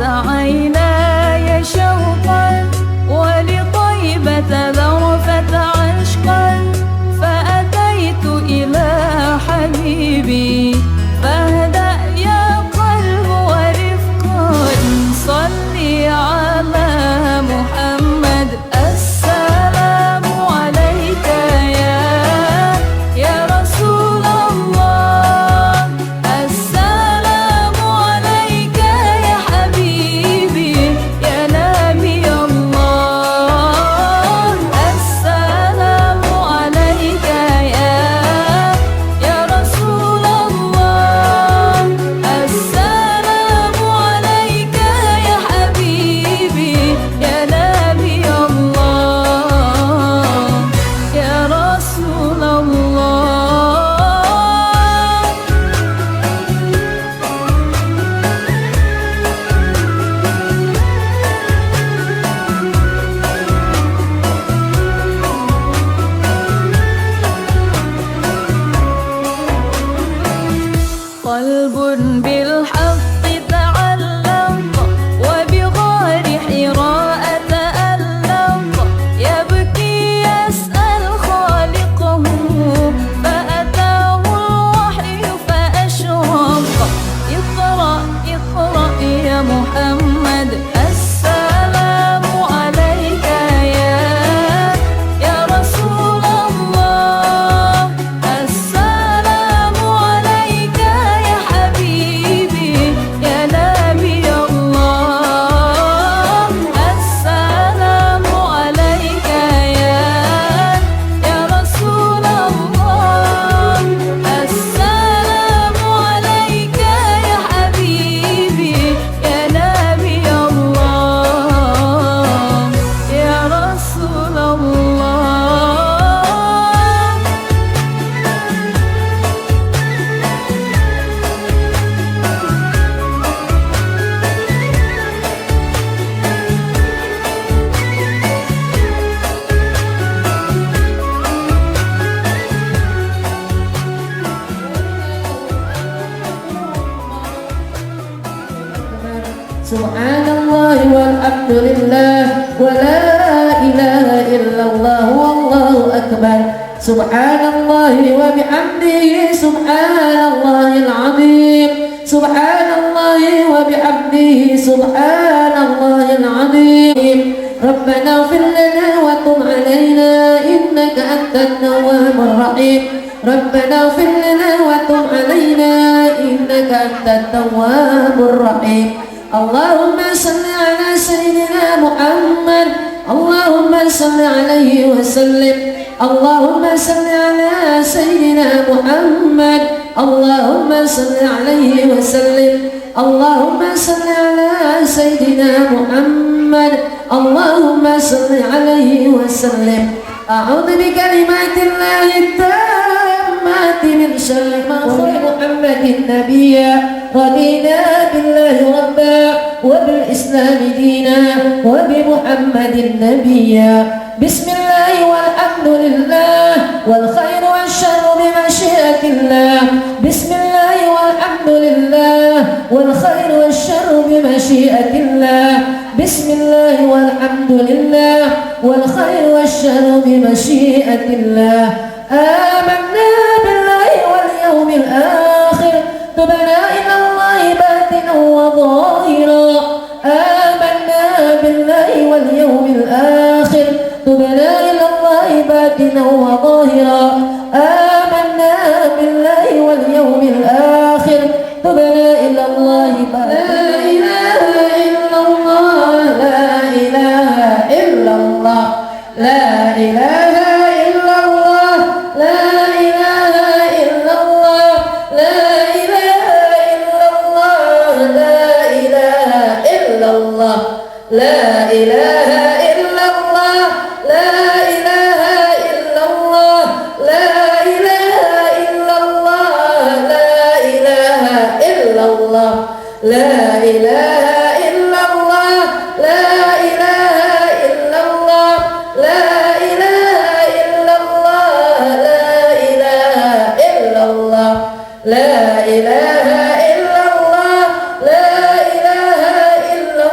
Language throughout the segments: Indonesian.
عيناي شوقا ولطيبة ذرفت عشقا فأتيت إلى حبيبي فاهدأ يا قلب ورفقا صلي على محمد السلام عليك يا رسول الله السلام عليك يا حبيبي يا نبي الله السلام عليك يا رسول الله السلام عليك يا حبيبي يا نبي الله يا رسول الله. قلب بالحق تعلق وبغار حراء تألق يبكي يسأل خالقه فأتاه الوحي فأشرق اقرأ اقرأ يا محمد السلام عليك يا رسول الله السلام عليك يا حبيبي يا نبي الله السلام عليك يا رسول الله السلام عليك يا حبيبي يا نبي الله يا رسول الله. Subhanallah walhamdulillah wa la ilaha illallah wallahu akbar. Subhanallah wa bihamdihi subhanallahil azim. Subhanallah wa bihamdihi subhanallahil azim. Rabbana ighfir lana wa tub alaina innaka antat tawwabur rahim. Rabbana ighfir lana wa tub alaina innaka antat tawwabur rahim. Allahumma salli ala sayyidina Muhammad. Allahumma salli alaihi wa sallim. Allahumma salli ala sayyidina Muhammad. Allahumma salli alaihi wa sallim. Allahumma salli ala sayyidina Muhammad. Allahumma salli alaihi wa sallim. A'udzu bikalimatillahi tammati min syarri ma khalaqa Muhammadin nabiyya. رضينا بالله ربا وبالإسلام دينا وبمحمد نبيا. بسم الله والحمد لله والخير والشر بمشيئة الله. بسم الله والحمد لله والخير والشر بمشيئة الله. بسم الله والحمد لله والخير والشر بمشيئة الله. آمنا بالله واليوم الآخر تبنا إلى الله باطنا وظاهرا. آمنا بالله واليوم الآخر تبنا إلى الله باطنا وظاهرا. آمنا بالله واليوم الآخر تبنا إلى الله باطنا. لا إله إلا الله لا إله إلا الله لا إله إلا الله لا إله إلا الله لا إله إلا الله لا إله إلا الله لا إله إلا الله لا إله إلا الله لا إله إلا الله لا إله إلا الله لا إله إلا الله لا إله إلا الله لا إله إلا الله لا إله إلا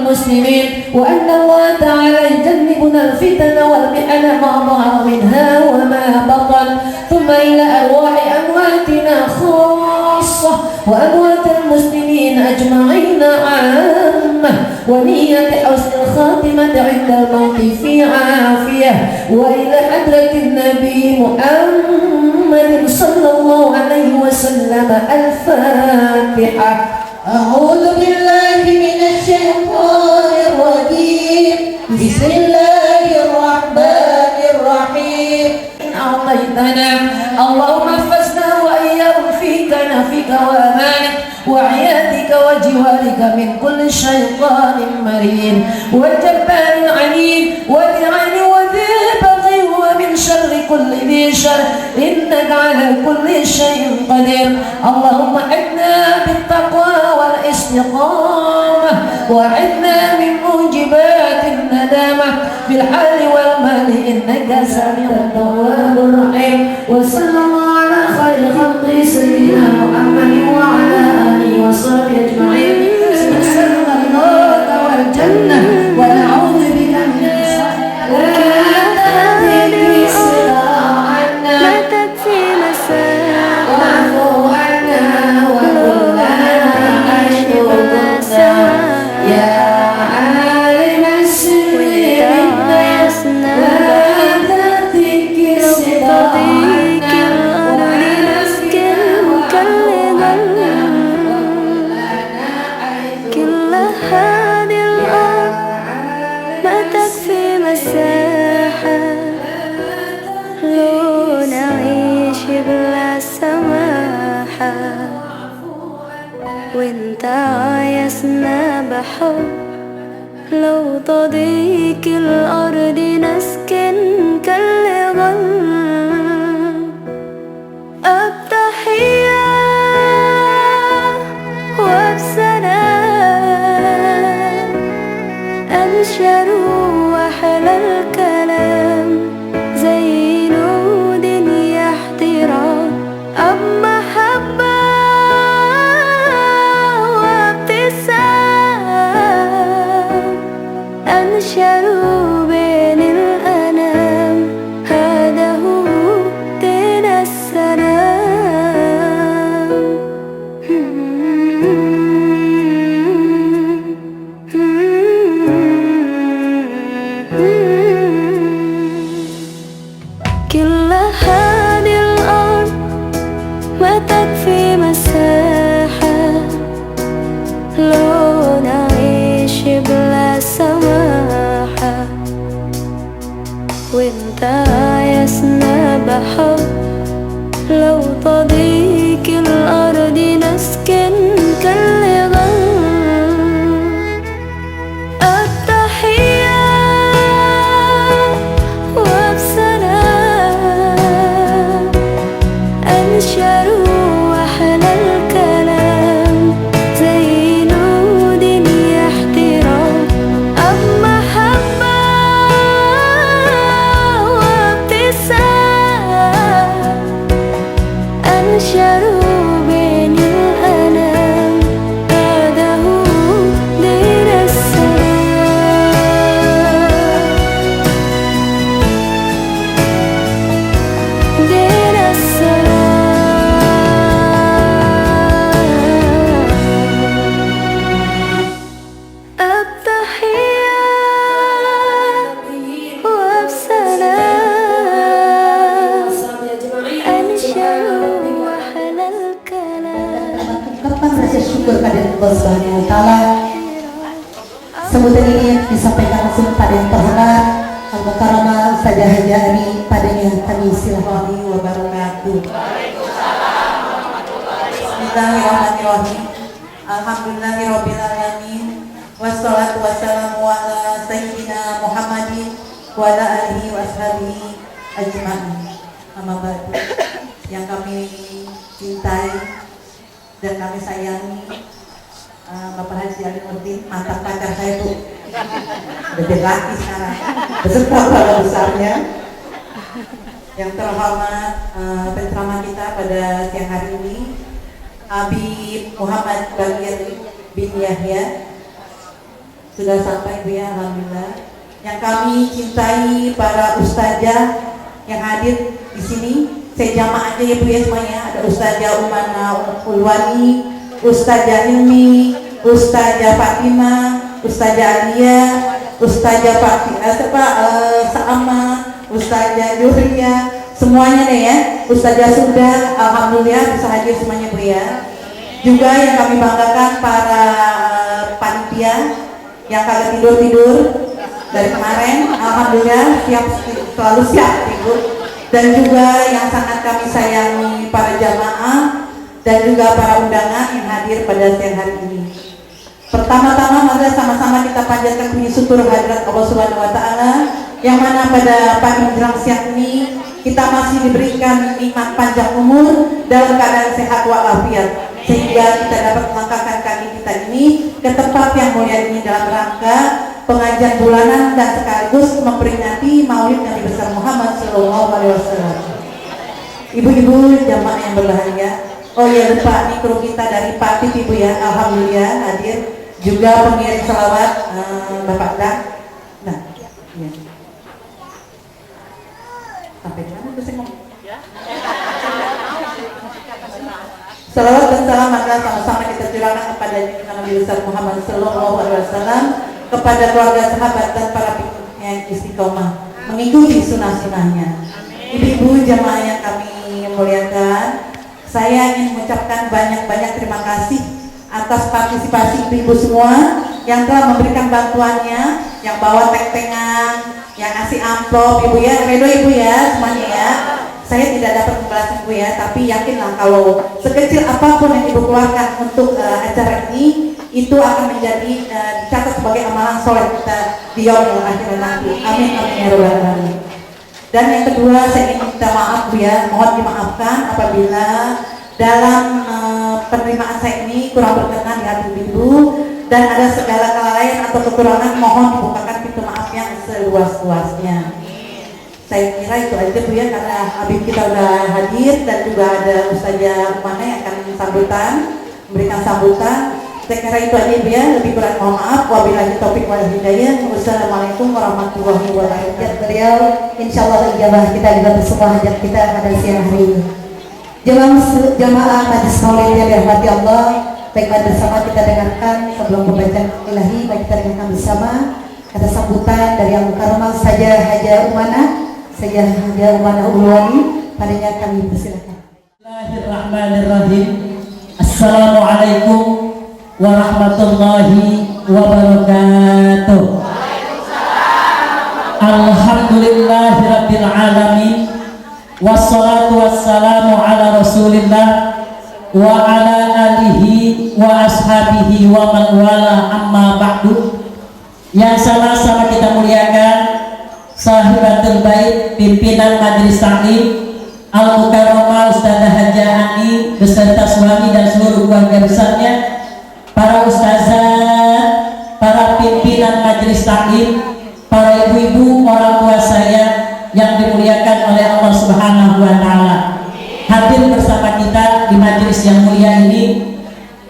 المسلمين وأن الله تعالى يجنبنا الفتن والمحن ما ظهر منها وما بطن ثم إلى أرواح أمواتنا خاصة وأموات المسلمين أجمعين عامة ونية حسن الخاتمة عند الموت في عافية وإلى حضرة النبي محمد صلى الله عليه وسلم الفاتحة. أعوذ بالله من الشيطان الرجيم بسم الله الرحمن الرحيم. أعطيتنا اللهم احفظنا وإياهم فيك نفيك وأمانك وعيادك وجوارك من كل شيطان مريد وجبار عنيد ولعن وذي بغي ومن شر كل ذي شر إنك على كل شيء قدير. اللهم أعنا بالتقوى والاستقامة وأعنا من موجبات الندامة في الحال والمال إنك سميع التواب الرحيم. وصلى الله على خير خلق سيدنا محمد وعلى آله وصحبه أجمعين. نسألك الرضا والجنة ونعوذ بك من النار. وانت عايزنا بحب لو تضيق الأرض نسكن كالغل التحية وبسلام أنشر وحلى الكلام زي نود يحترام أب محبة أنشروا بين الأنام هذا هو دين السلام. كل هذه الأرض ما تكفي مساحة لو نعيش بلا سماحة وانت عايزنا بحب لو تضيق الأرض نسكن كالغل التحية وبسلام أنشروا وحلى الكلام زي نود يحترام أب محبة وابتسام أنشروا بين الأنام هذا هو دين السلام. دين السلام. التحية وبسلام أنشروا وحلى الكلام. Ungkapan rasa syukur pada Allah Subhanahu wa taala. Sambutan ini disampaikan langsung pada yang terhormat Al-Mukarramah Ustazah Haja Ani, padanya kami silaturahmi wa barakatuh. Bismillahirrahmanirrahim. Alhamdulillahirabbil alamin. Wassalatu wassalamu ala sayyidina Muhammadin wa ala alihi wa ashabihi ajma'in. Amma ba'du. Yang kami cintai dan kami sayangi Bapak Haji Ali Nurdin, mantan pacar saya tuh udah laki sekarang beserta keluarga besarnya. Yang terhormat penceramah kita pada siang hari ini Habib Muhammad Bagir bin Yahya, Sudah sampai Bu ya, alhamdulillah. Yang kami cintai para ustazah yang hadir di sini, saya jamaah aja ya Bu ya semuanya. Ada Ustazah Umana Ulwani, Ustazah Hilmi, Ustazah Fatimah, Ustazah Alia, Ustazah Saama, Ustazah Juhria, semuanya deh ya. Ustazah sudah, alhamdulillah bisa hadir semuanya Bu ya. Juga yang kami banggakan para panitia yang kagak tidur dari kemarin, alhamdulillah selalu siap tidur. Dan juga yang sangat kami sayangi para jamaah dan juga para undangan yang hadir pada siang hari ini. Pertama-tama mari sama-sama kita panjatkan puji syukur hadirat Allah Subhanahu wa taala yang mana pada pagi menjelang siang ini kita masih diberikan nikmat panjang umur dalam keadaan sehat walafiat, sehingga kita dapat melangkahkan kaki kita ini ke tempat yang mulia ini dalam rangka pengajian bulanan dan sekaligus memperingati Maulid Nabi besar Muhammad SAW. Ibu-ibu jamaah yang berbahagia, oh ya lupa nih kru kita dari Pak Titi Bu ya, alhamdulillah hadir. Juga pengirim salawat Bapak Dan. Nah, ya. Sampai mana tuh saya ngomong? Salawat dan salam maka sama-sama kita curahkan kepada Nabi besar Muhammad SAW, kepada keluarga sahabat dan para pengikutnya yang istiqomah mengikuti sunnah-sunnahnya. Ibu-ibu jamaah yang kami muliakan, saya ingin mengucapkan banyak-banyak terima kasih atas partisipasi ibu-ibu semua yang telah memberikan bantuannya, yang bawa teng-tengan, yang ngasih amplop ibu ya, redo ibu ya semuanya ya. Saya tidak dapat membahas ibu ya, tapi yakinlah kalau sekecil apapun yang ibu keluarkan untuk acara ini, itu akan menjadi dicatat sebagai amalan soleh kita di yaumul akhir nanti. Amin amin ya rabbal alamin. Dan yang kedua, saya ingin minta maaf Bu ya, mohon dimaafkan apabila dalam penerimaan saya ini kurang berkenan di hati ibu dan ada segala kelalaian atau kekurangan, mohon dibukakan pintu maaf yang seluas-luasnya. Saya kira itu aja Bu ya, karena Habib kita udah hadir dan juga ada Ustazah Umana yang akan memberikan sambutan. Saya kira itu aja Bu ya, lebih kurang mohon maaf. Wabillahi taufiq wal hidayah. Wassalamualaikum warahmatullahi wabarakatuh. Beliau insyaallah ijabah kita juga semua hajat kita pada siang hari ini. Jamaah Majlis Maulid yang dirahmati Allah, baiklah bersama kita dengarkan sebelum pembacaan ilahi, baik kita dengarkan bersama kata sambutan dari Yang Mukarramah Hajah Umana Ulwani. Padanya kami persilakan. Bismillahirrahmanirrahim. Assalamualaikum warahmatullahi wabarakatuh. Alhamdulillahirabbil alamin. Wassalatu wassalamu ala rasulillah wa ala alihi wa ashabihi wa man wala amma ba'du. Yang sama-sama kita muliakan sahibatul bait, pimpinan majelis taklim Al-Mukarramah Ustazah Hajah Ani beserta suami dan seluruh keluarga besarnya, para ustazah, para pimpinan majelis taklim, para ibu-ibu, orang tua saya yang dimuliakan oleh Allah Subhanahu wa taala. Hadir bersama kita di majelis yang mulia ini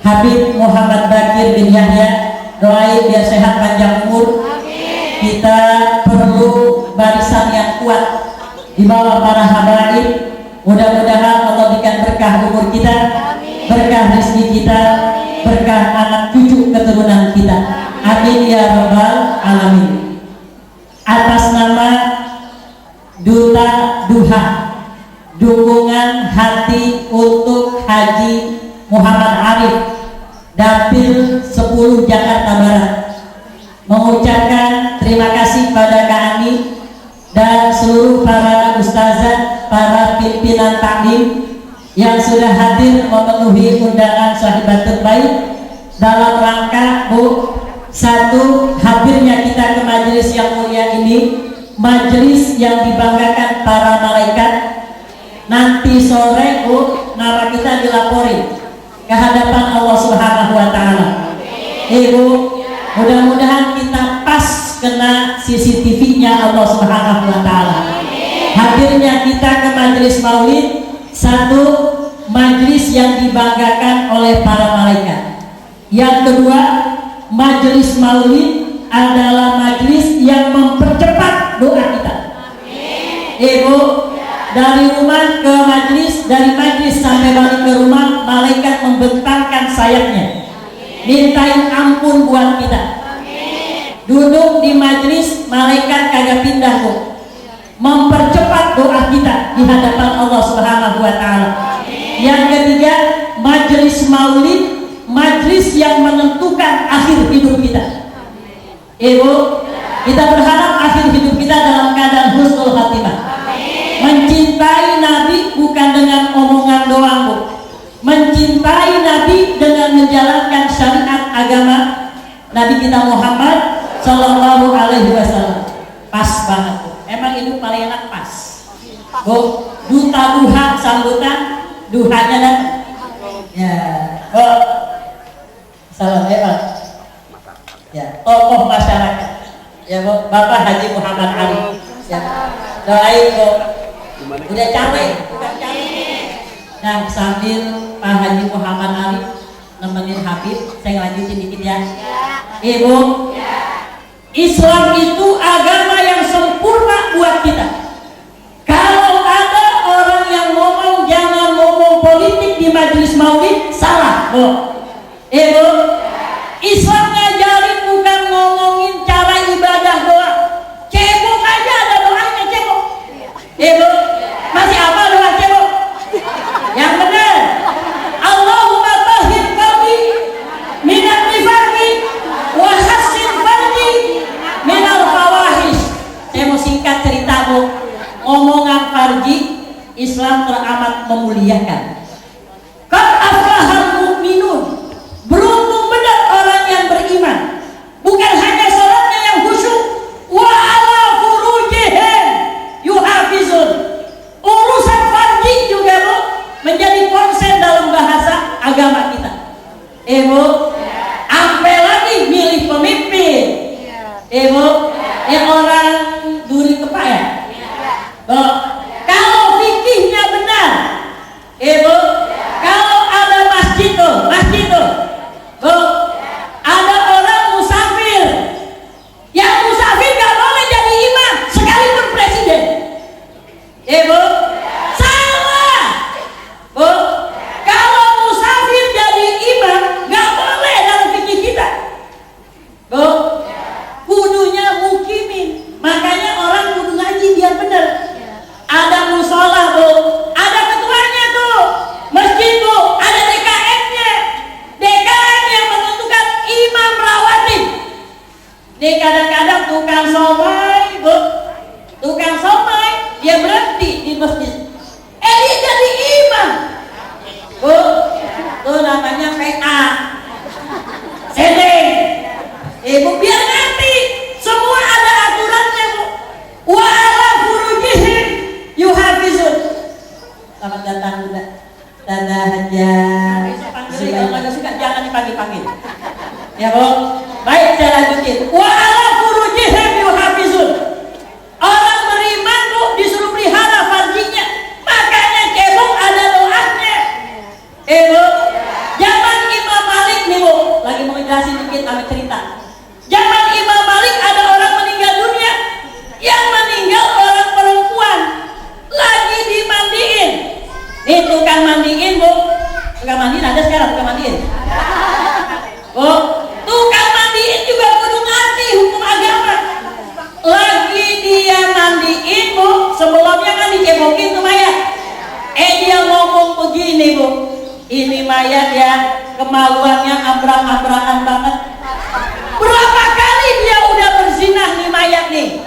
Habib Muhammad Bakir bin Yahya, doain biar sehat panjang umur. Kita perlu barisan yang kuat di bawah para habaib. Mudah-mudahan Allah berikan berkah umur kita, berkah rezeki kita, berkah anak cucu keturunan kita. Amin ya rabbal alamin. Atas nama Duta Duha, dukungan hati untuk Haji Muhammad Arif, Dapil 10 Jakarta Barat, mengucapkan terima kasih pada Kak Ani dan seluruh para ustazah, para pimpinan taklim yang sudah hadir memenuhi undangan sahibatul bait dalam rangka satu, hadirnya kita ke majelis yang mulia ini, majelis yang dibanggakan para malaikat. Nanti sore nama kita dilaporin ke hadapan Allah Subhanahu wa taala. Ibu, mudah-mudahan kita pas kena CCTV-nya Allah Subhanahu wa taala. Hadirnya kita ke majelis maulid, satu, majelis yang dibanggakan oleh para malaikat. Yang kedua, majelis maulid adalah majelis yang mempercepat doa kita. Ibu, dari rumah ke majelis, dari majelis sampai balik ke rumah, malaikat membentangkan sayapnya, mintain ampun buat kita. Duduk di majelis, malaikat kagak pindah kok, mempercepat doa kita di hadapan Allah Subhanahu wa Ta'ala. Yang ketiga, majelis maulid, majelis yang menentukan akhir hidup kita. Ibu, kita berharap akhir hidup kita dalam keadaan husnul khatimah. Mencintai Nabi bukan dengan omongan doang, Bu. Mencintai Nabi dengan menjalankan syariat agama Nabi kita Muhammad Sallallahu Alaihi Wasallam. Pas banget, Bu. Emang itu paling enak pas. Bu, duta duha sambutan, duhanya dan ya, Bu. Assalamualaikum. Ya, tokoh masyarakat. Ya, Bu, Bapak Haji Muhammad Ali. Ya, doain, Bu. Udah capek, bukan capek. Nah, sambil Pak Haji Muhammad Ali nemenin Habib, saya lanjutin dikit ya. Ibu, Islam itu agama yang sempurna buat kita. Kalau ada orang yang ngomong jangan ngomong politik di majelis maulid, salah, Bu. Ibu, Islam ngajarin bukan ngomongin cara ibadah doang. Cebok aja ada doanya cebok. Ibu, masih apa doa cebok? Yang benar, Allahumma tahhir qalbi minat nifaqi wa hassin farji minal fawahish. Saya mau singkat cerita, Bu. Omongan farji, Islam teramat memuliakan. Qad aflahal mu'minun. Beruntung benar orang yang beriman. Bukan hanya salatnya yang khusyuk, wa ala furujihim yuhafizun. Urusan farji juga, Bu, menjadi konsen dalam bahasa agama kita. Bu, sampai lagi milih pemimpin. Bu, yang orang duri kepak ya. Bu, kalau fikihnya benar. Bu, kalau ada masjid tuh, Bu, ada orang musafir. Yang musafir gak boleh jadi imam sekalipun presiden. Bu, salah. Bu, kalau musafir jadi imam gak boleh dalam fikih kita. Bu, kudunya mukimin. Makanya orang kudu ngaji biar bener. Ada musola, Bu, ada ketuanya tuh. Masjid, Bu, ada DKM-nya. DKM yang menentukan imam rawatib. Nih kadang-kadang tukang somai, Bu, tukang somai dia berhenti di masjid. Dia jadi imam. Bu, tuh namanya PA. Sedeng. Bu, biar ngerti. Semua ada aturannya, Bu. Wa ala furujihim yuhafizun. Selamat datang, Bunda. Dadah aja. Kalau nggak suka jangan dipanggil-panggil. Ya, Bu. Baik, saya lanjutin. Wa ala furujihim yuhafizun. Orang beriman, Bu, disuruh pelihara farjinya. Makanya cebok ada doanya. Bu, zaman Imam Malik nih, Bu, lagi mau jelasin dikit sama cerita. Zaman Imam Malik ada orang meninggal dunia. Yang meninggal orang perempuan, lagi dimandiin. Nih tukang mandiin, Bu. Tukang mandiin ada sekarang tukang mandiin. Bu, tukang mandiin juga kudu ngerti hukum agama. Lagi dia mandiin, Bu, sebelumnya kan dicebokin tuh mayat. Dia ngomong begini, Bu, ini mayat ya kemaluannya ambrak-ambrakan banget. Berapa kali dia udah berzinah nih mayat nih.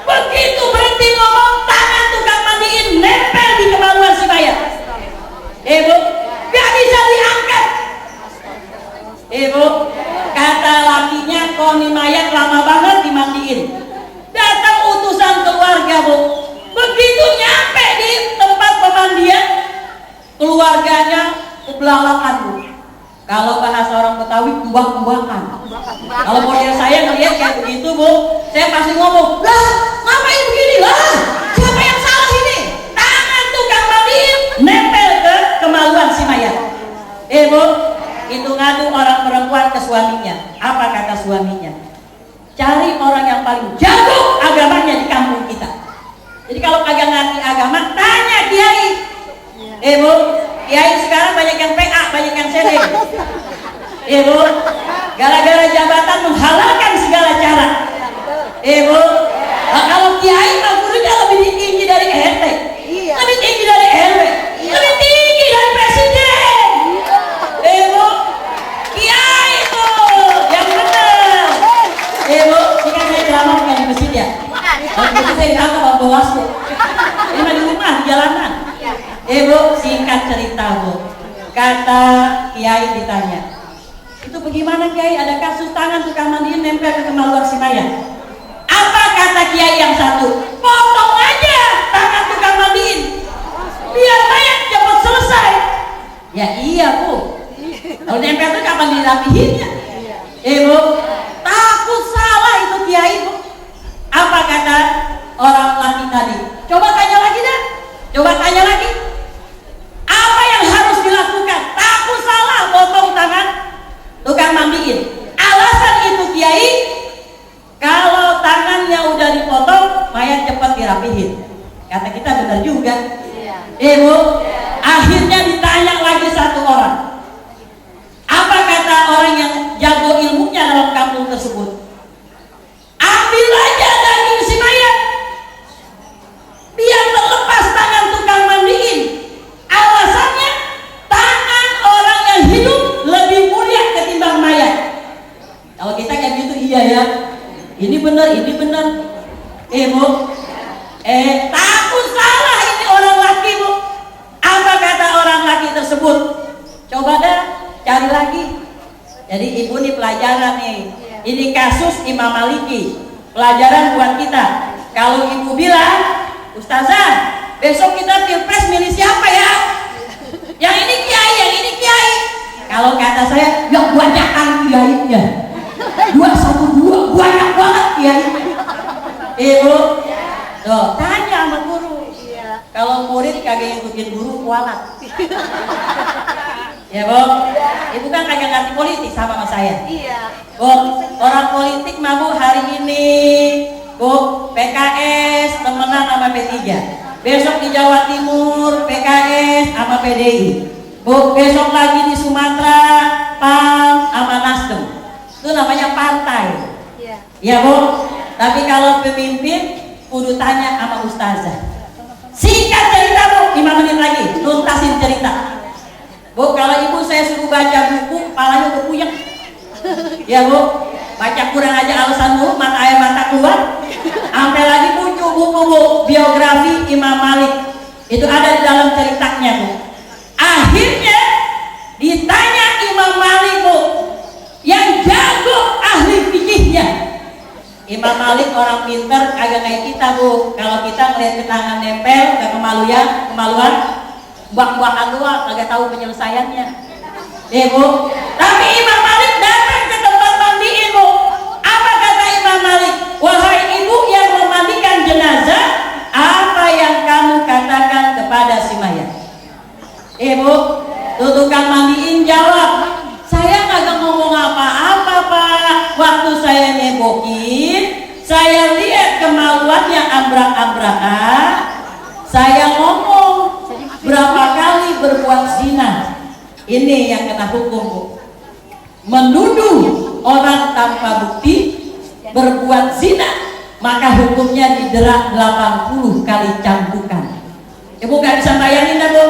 Begitu berhenti ngomong, tangan tukang mandiin nempel di kemaluan si mayat. Bu, gak bisa diangkat. Bu, kata lakinya, kok nih mayat lama banget dimandiin. Datang utusan keluarga, Bu. Begitu nyampe di tempat pemandian, keluarganya kebelalakan, Bu. Kalau bahasa orang Betawi, buang-buangan. Kalau model saya ngeliat kayak begitu, Bu, saya pasti ngomong, lah ngapain begini lah? Siapa yang salah ini? Tangan tukang mandiin nempel ke kemaluan si mayat. Bu, itu ngadu orang perempuan ke suaminya. Apa kata suaminya? paling jago agamanya di kampung kita. Jadi kalau kagak ngerti agama, tanya kiai. Bu, kiai sekarang banyak yang PA, banyak yang CD. Bu, gara-gara jabatan menghalalkan segala cara. Bu, nah, kalau kiai mah gurunya lebih tinggi dari RT, lebih tinggi dari RW, lebih tinggi dari presiden. Bu, kiai itu yang benar. Bu, ini kan saya ceramah bukan di masjid ya. Kalau di masjid saya ditangkap sama Bawaslu. Ini mah di rumah, di jalanan. Bu, singkat cerita Bu, kata kiai ditanya, itu bagaimana kiai ada kasus tangan tukang mandiin nempel ke kemaluan si mayat? Apa kata kiai yang satu? Potong aja tangan tukang mandiin, biar mayat cepat selesai. Ya iya Bu, kalau nempel itu kapan dirapihinnya? Bu, takut salah itu kiai Bu. Apa kata orang laki tadi? Coba tanya lagi dah, coba tanya lagi. Apa yang harus dilakukan? Takut salah potong tangan tukang mandiin. Alasan itu kiai, kalau tangannya udah dipotong, mayat cepat dirapihin. Kata kita benar juga. Bu, akhirnya ditanya lagi satu orang. Apa kata orang yang jago ilmunya dalam kampung tersebut? Ambil aja daging si mayat, biar terlepas tangan tukang mandiin. Alasannya, tangan orang yang hidup lebih mulia ketimbang mayat. Kalau kita kayak gitu, iya ya, ini benar, ini benar. Bu, takut salah ini orang laki Bu. Apa kata orang laki tersebut? Coba dah cari lagi. Jadi ibu nih pelajaran nih. Ini kasus Imam Maliki, pelajaran buat kita. Kalau ibu bilang, Ustazah, besok kita pilpres milih siapa ya? Yang ini kiai, yang ini kiai. Kalau kata saya, ya banyakan kiainya. 212 banyak banget kiai. Bu, tuh tanya sama guru. Kalau murid kagak ngikutin guru, kualat. Ya Bu, ibu kan kagak ngerti politik sama saya. Bu, orang politik mah Bu hari ini Bu PKS temenan sama P3. Besok di Jawa Timur PKS sama PDI. Bu, besok lagi di Sumatera PAN sama Nasdem. Itu namanya partai. Ya Bu, tapi kalau pemimpin kudu tanya sama ustazah. Singkat cerita Bu, 5 menit lagi tuntasin cerita. Bu, kalau ibu saya suruh baca buku, kepalanya udah puyeng. Ya Bu, baca kurang aja alasan Bu, mata air mata keluar. Sampai lagi muncul buku Bu, biografi Imam Malik. Itu ada di dalam ceritanya Bu. Akhirnya ditanya Imam Malik Bu, yang jago ahli fikihnya. Imam Malik orang pinter, kagak kayak kita Bu. Kalau kita melihat tangan nempel ke kemaluan, buang-buangan doang, kagak tahu penyelesaiannya. Bu, tapi Imam Malik datang ke tempat mandiin Bu. Apa kata Imam Malik? Wahai ibu yang memandikan jenazah, apa yang kamu katakan kepada si mayat? Bu, tukang mandiin jawab, saya kagak ngomong apa-apa Pak. Waktu saya nebokin, saya lihat kemaluannya ambrak-ambrakan, saya ngomong berapa kali berbuat zina. Ini yang kena hukum Bu. Menuduh orang tanpa bukti berbuat zina, maka hukumnya didera 80 kali cambukan. Ibu gak bisa bayangin dah Bu,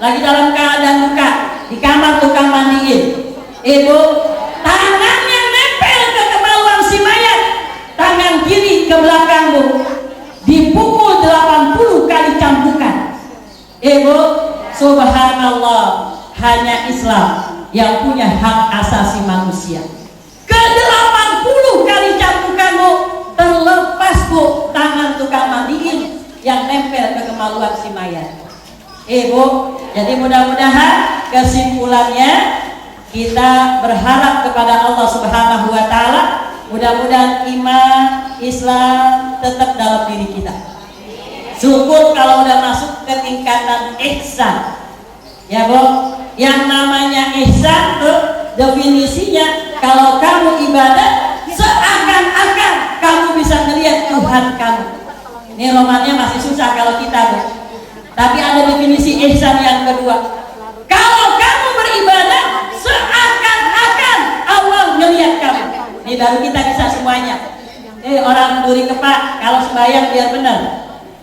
lagi dalam keadaan luka di kamar tukang mandiin. Ibu, tangannya nempel ke kemaluan si mayat, tangan kiri ke belakang Bu, dipukul 80 kali cambukan. Ibu, subhanallah, hanya Islam yang punya hak asasi manusia. Ke 80 kali cambukan Bu, terlepas Bu tangan tukang mandiin yang nempel ke kemaluan si mayat. Bu, jadi mudah-mudahan kesimpulannya kita berharap kepada Allah Subhanahu wa Ta'ala, mudah-mudahan iman Islam tetap dalam diri kita. Syukur kalau udah masuk ke tingkatan ihsan. Ya Bu, yang namanya ihsan tuh definisinya kalau kamu ibadah seakan-akan kamu bisa Tuhan kamu. Ini romannya masih susah kalau kita, Bu. Tapi ada definisi ihsan yang kedua. Kalau kamu beribadah seakan-akan Allah melihat kamu. Ini baru kita bisa semuanya. Orang duri kepak kalau sembahyang biar benar.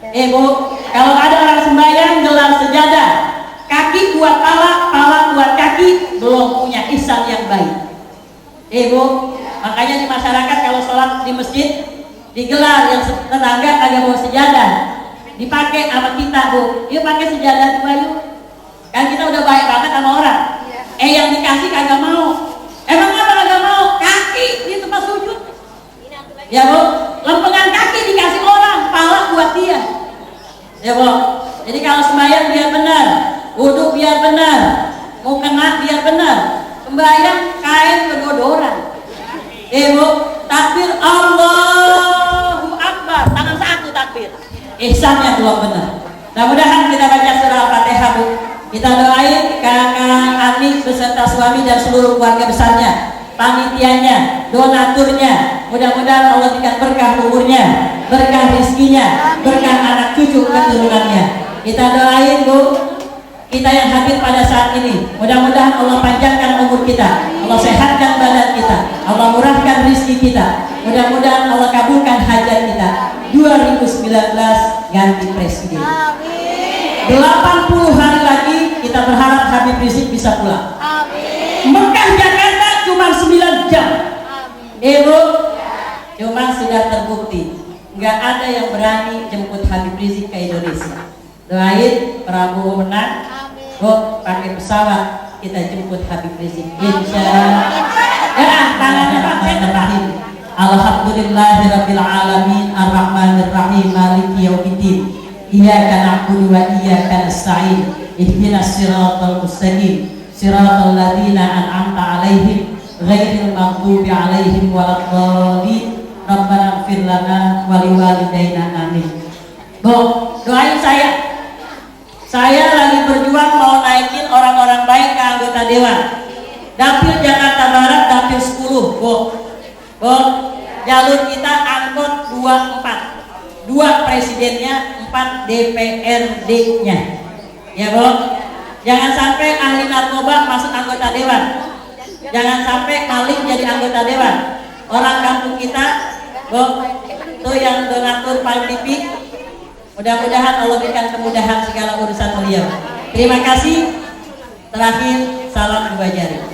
Bu, kalau ada orang sembahyang gelar sejadah, kaki kuat pala, pala kuat kaki, belum punya ihsan yang baik. Bu, makanya di masyarakat kalau sholat di masjid digelar yang tetangga kagak bawa sejadah, dipakai sama kita, Bu. Yuk pakai sejadah dua yuk. Kan kita udah baik banget sama orang. Yang dikasih kagak mau. Emang apa kagak mau? Kaki di tempat sujud. Ya, Bu, lempengan kaki dikasih orang, pala buat dia. Ya, Bu. Jadi kalau sembahyang biar benar, wudhu biar benar, mau kena biar benar. Sembahyang kain kedodoran. Bu, takbir Allahu Akbar, tangan satu takbir. Ihsannya belum benar. Mudah-mudahan kita baca surah Al-Fatihah, Bu. Kita doain kakak Anik beserta suami dan seluruh keluarga besarnya, panitianya, donaturnya. Mudah-mudahan Allah berikan berkah umurnya, berkah rezekinya, berkah anak cucu keturunannya. Kita doain, Bu, kita yang hadir pada saat ini, mudah-mudahan Allah panjangkan umur kita, Allah sehatkan badan kita, Allah murahkan rezeki kita, mudah-mudahan Allah kabulkan hajat kita. 2019 ganti presiden. 80 hari lagi kita berharap Habib Rizik bisa pulang. Mekah Jakarta cuma 9 jam. Bu, cuma sudah terbukti nggak ada yang berani jemput Habib Rizik ke Indonesia. Doain Prabowo menang, Bu, pakai pesawat kita jemput Habib Rizik. Insyaallah. Tangannya Pak Rahim. Alhamdulillahirabbil alamin arrahmanir rahim maliki yaumiddin. Iyyaka na'budu wa iyyaka nasta'in. Ihdinas siratal mustaqim. Siratal ladzina an'amta 'alaihim ghairil maghdubi 'alaihim waladdallin. Rabbana ighfir lana wa liwalidayna amin. Bu, doain saya. Saya lagi berjuang mau naikin orang-orang baik ke anggota dewan. Dapil Jakarta Barat, dapil 10, Bu. Jalur kita angkot 24. 2 presidennya, 4 DPRD-nya. Ya, Bu. Jangan sampai ahli narkoba masuk anggota dewan. Jangan sampai maling jadi anggota dewan. Orang kampung kita, Bu, tuh yang donatur Pak TV, mudah-mudahan Allah berikan kemudahan segala urusan beliau. Terima kasih. Terakhir, salam 2 jari.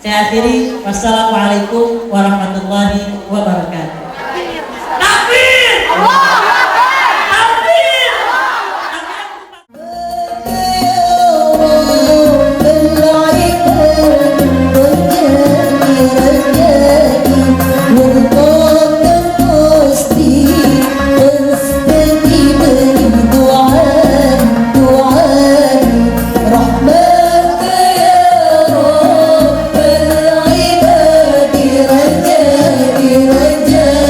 Saya akhiri. Wassalamualaikum warahmatullahi wabarakatuh. Takbir! رجائي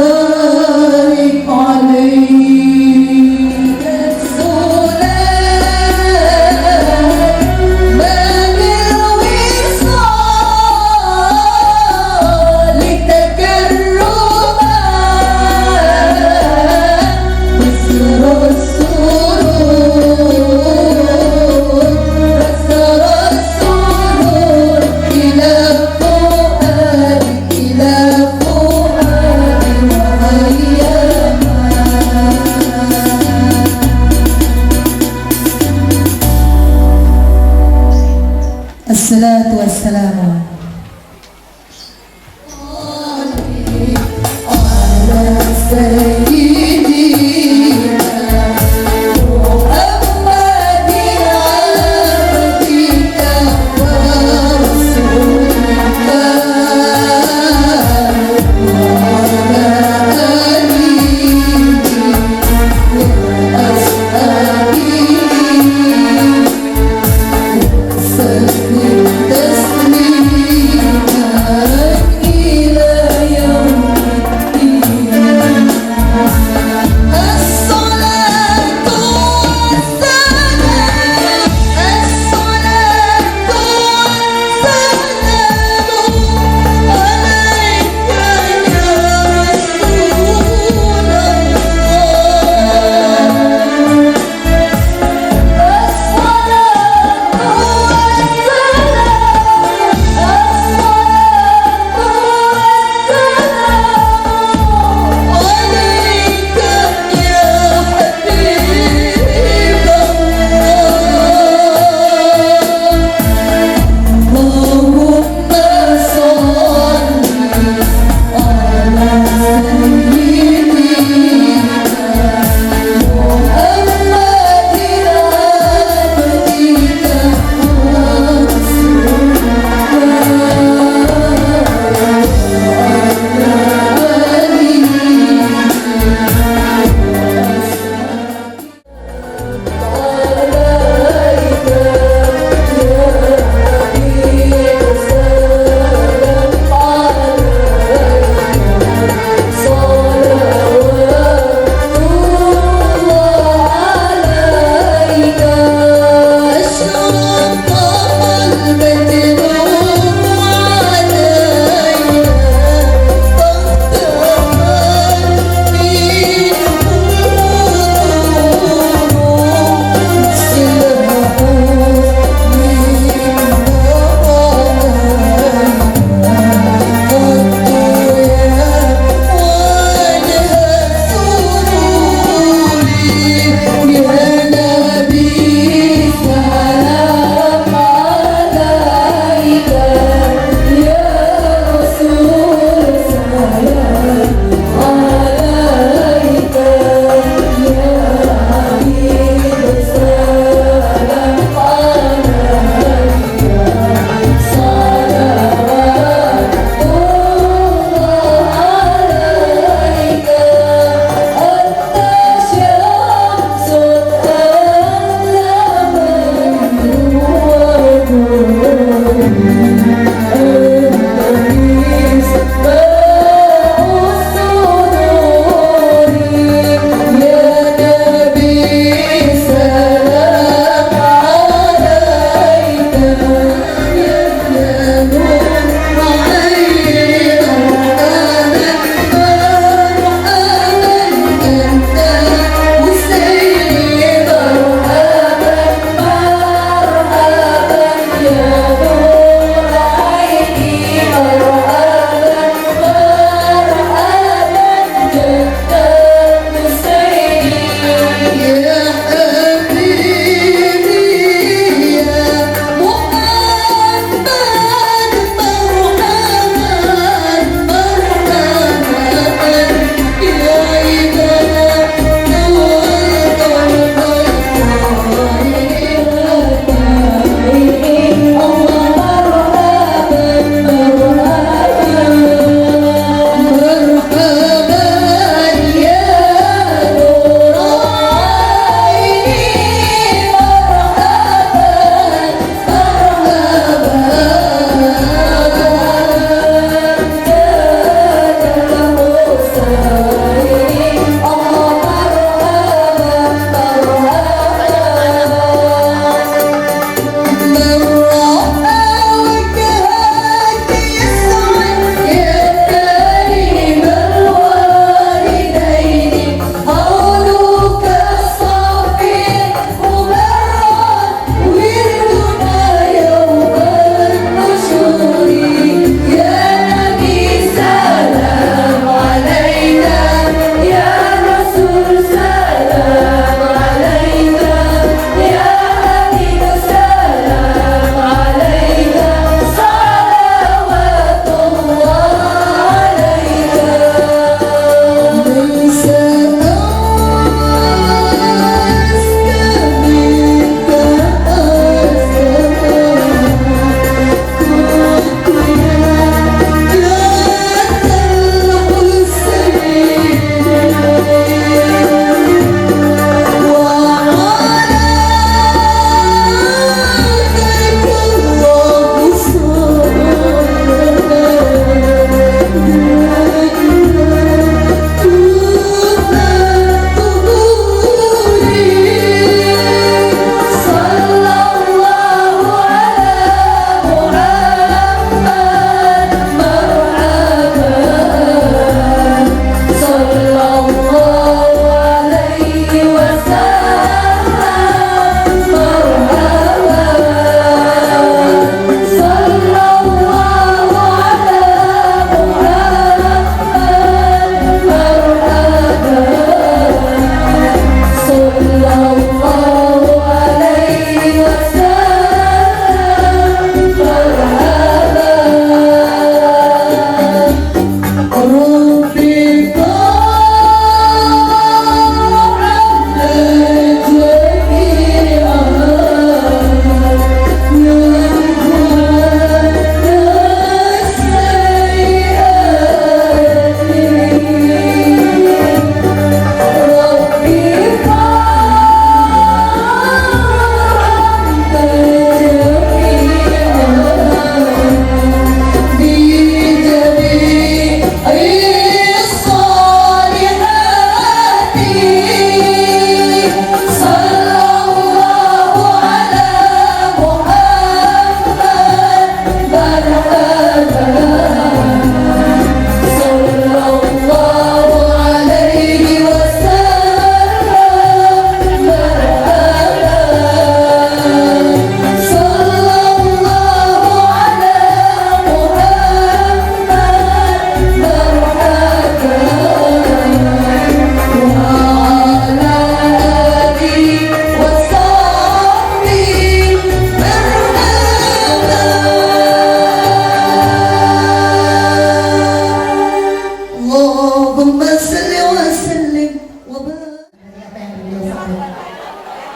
وبارك عليه رسولا ما بالوصال تكرما بسر السرور بسر السرور إلى فؤادي إلى فؤادي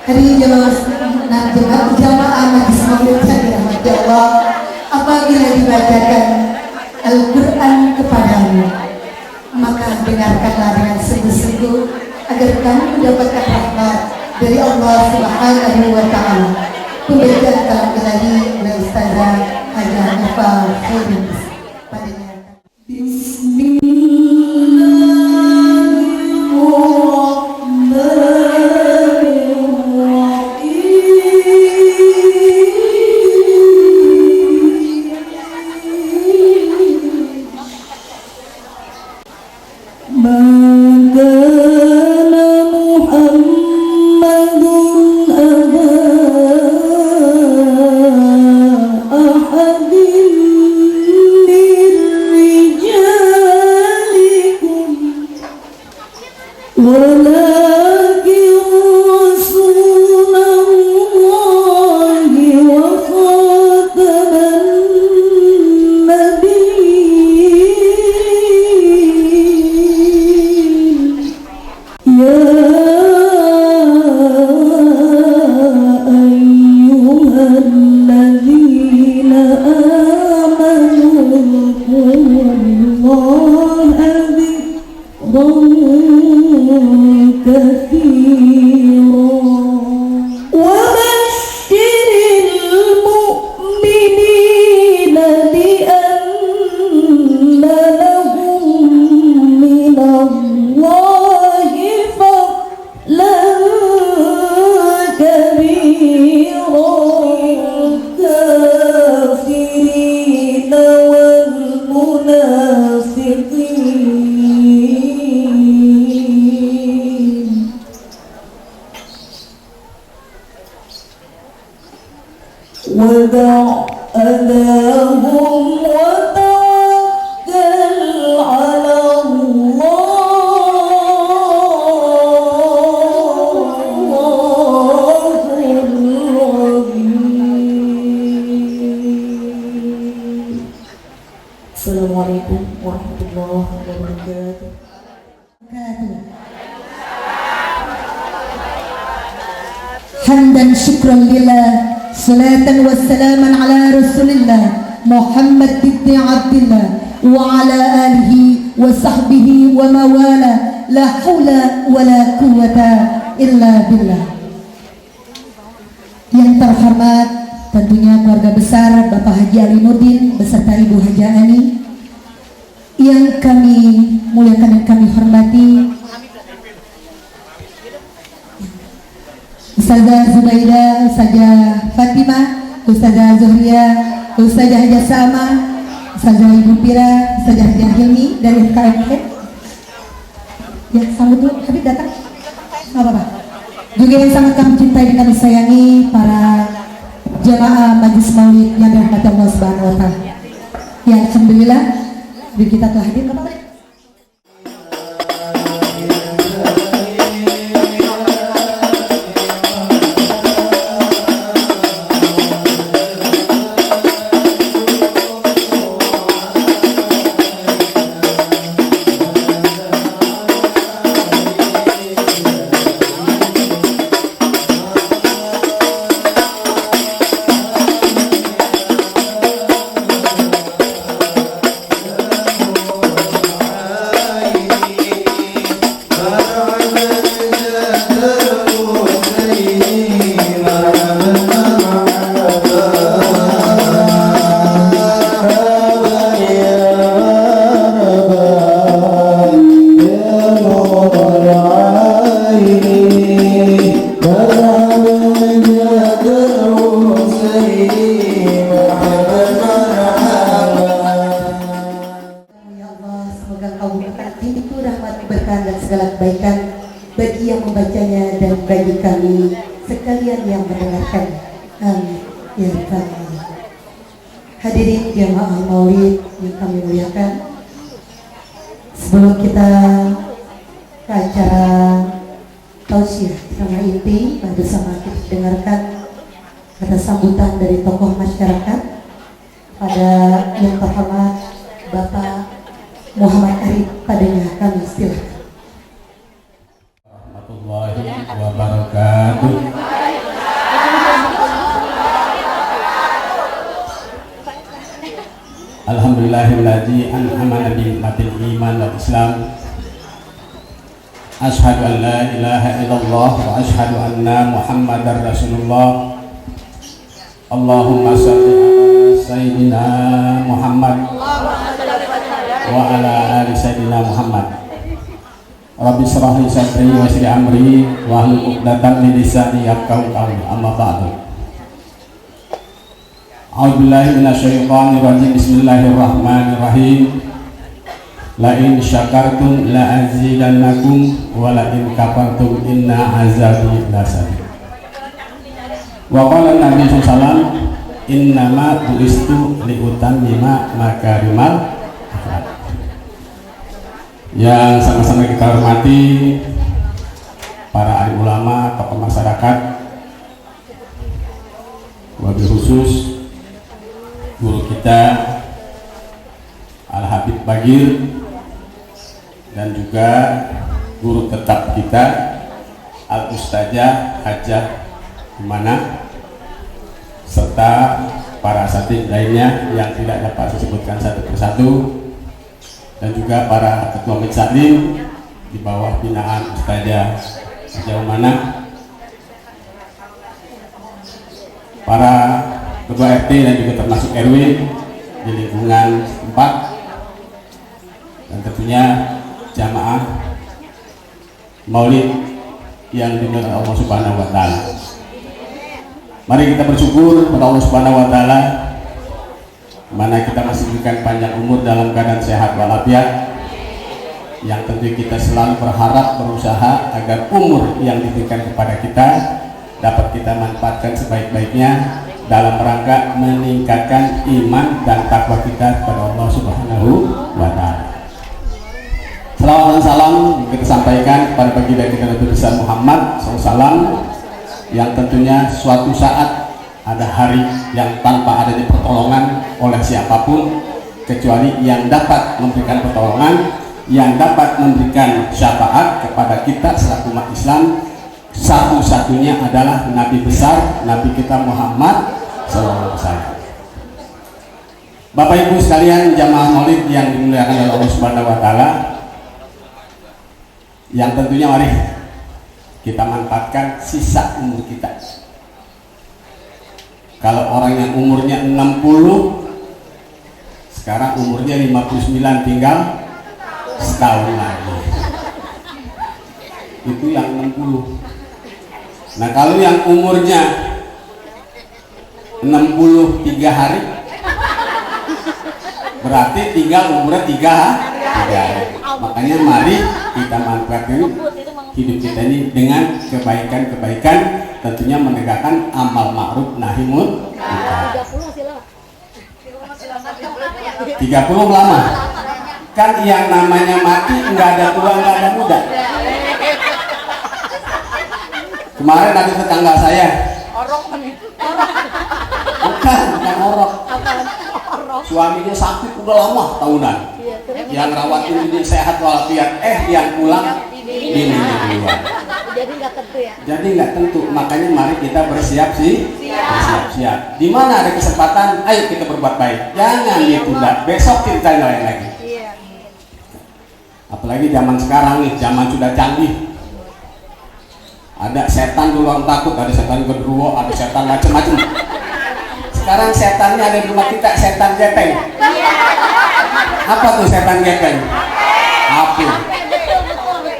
Hari jamaah majlis maulid yang dirahmati Allah, apabila dibacakan Al-Quran kepadamu, maka dengarkanlah dengan sungguh-sungguh agar kamu mendapatkan rahmat dari Allah Subhanahu wa Ta'ala. Pembacaan kalam ilahi oleh Ustazah Hajah Nifal Khairin. Assalamualaikum warahmatullahi wabarakatuh. Hamdan syukran lillah, salatan wassalaman ala rasulillah Muhammad ibn Abdillah wa ala alihi wa sahbihi wa mawala, la hawla wa la quwwata illa billah. Yang terhormat tentunya keluarga besar Bapak Haji Ali Nurdin beserta Ibu Haja Ani, yang kami muliakan dan kami hormati Ustazah Zubaida, Ustazah Fatimah, Ustazah Zuhria, Ustazah Haja Sama, Ustazah Ibu Pira, Ustazah Haja Hilmi dari FKMK. Ya, sambut dulu, Habib datang. Nggak apa-apa. Juga yang sangat kami cintai dan kami sayangi para jamaah Majlis Maulid yang dirahmati Allah Subhanahu wa Ta'ala. Ya, alhamdulillah Habib kita telah hadir. Nggak apa-apa. Bagi yang membacanya dan bagi kami sekalian yang mendengarkan. Amin ya Rabbal Alamin. Hadirin jamaah maulid yang kami muliakan, sebelum kita ke acara tausiah sama inti, bersama kita dengarkan kata sambutan dari tokoh masyarakat pada yang terhormat Bapak Muhammad Arif. Padanya kami silakan. Warahmatullahi wabarakatuh. Islam. Asyhadu an la ilaha illallah wa asyhadu anna Muhammadar Rasulullah. Allahumma shalli ala sayyidina Muhammad wa ala ali sayyidina Muhammad. Rabbi shrah li sadri wa yassir amri wa hlul 'uqdatam min lisani yafqahu qawli. Amma ba'du. A'udzu billahi minasyaitonir rajim. Bismillahirrahmanirrahim. La in syakartum la azidannakum wa la in kafartum inna azabi lasadid. Wa qala Nabi sallallahu alaihi wasallam innama buistu li utammima makarimal akhlaq. Yang sama-sama kita hormati para alim ulama, tokoh masyarakat, wabil khusus guru kita Al Habib Bagir, dan juga guru tetap kita Al Ustazah Hajah Dimana, serta para asatidz lainnya yang tidak dapat disebutkan satu persatu, dan juga para ketua Mitsalim di bawah binaan Ustazah sejauh mana, para ketua RT dan juga termasuk RW di lingkungan setempat, dan tentunya jamaah Maulid yang dimuliakan Allah Subhanahu wa taala. Mari kita bersyukur kepada Allah Subhanahu wa taala, mana kita masih diberikan panjang umur dalam keadaan sehat walafiat, yang tentu kita selalu berharap berusaha agar umur yang diberikan kepada kita dapat kita manfaatkan sebaik-baiknya dalam rangka meningkatkan iman dan takwa kita kepada Allah Subhanahu wa taala. Salawat dan salam kita sampaikan kepada baginda kita Nabi besar Muhammad SAW, yang tentunya suatu saat ada hari yang tanpa adanya pertolongan oleh siapapun kecuali yang dapat memberikan pertolongan, yang dapat memberikan syafaat kepada kita selaku umat Islam, satu-satunya adalah Nabi besar, Nabi kita Muhammad SAW. Bapak Ibu sekalian jamaah Maulid yang dimuliakan oleh Allah Subhanahu wa taala, yang tentunya mari kita manfaatkan sisa umur kita. Kalau orang yang umurnya 60, sekarang umurnya 59, tinggal setahun lagi. Itu yang 60. Nah kalau yang umurnya 63 hari, berarti tinggal umurnya 3 hari. Makanya mari kita manfaatkan hidup kita ini dengan kebaikan-kebaikan, tentunya menegakkan amal ma'ruf nahi munkar. 30 lama. Kan yang namanya mati nggak ada tua nggak ada muda. Kemarin ada tetangga saya. Bukan orok. Suaminya sakit udah lama tahunan. Yang rawatin ini sehat walafiat, yang pulang ini duluan. Jadi nggak tentu ya. Jadi nggak tentu, makanya mari kita bersiap-siap. Di mana ada kesempatan, ayo kita berbuat baik. Jangan ditunda, besok kita lain lagi. Apalagi zaman sekarang nih, zaman sudah canggih. Ada setan dulu orang takut, ada setan genderuwo, ada setan macam-macam. Sekarang setannya ada di rumah kita, setan gepeng. Apa tuh setan gepeng? Api.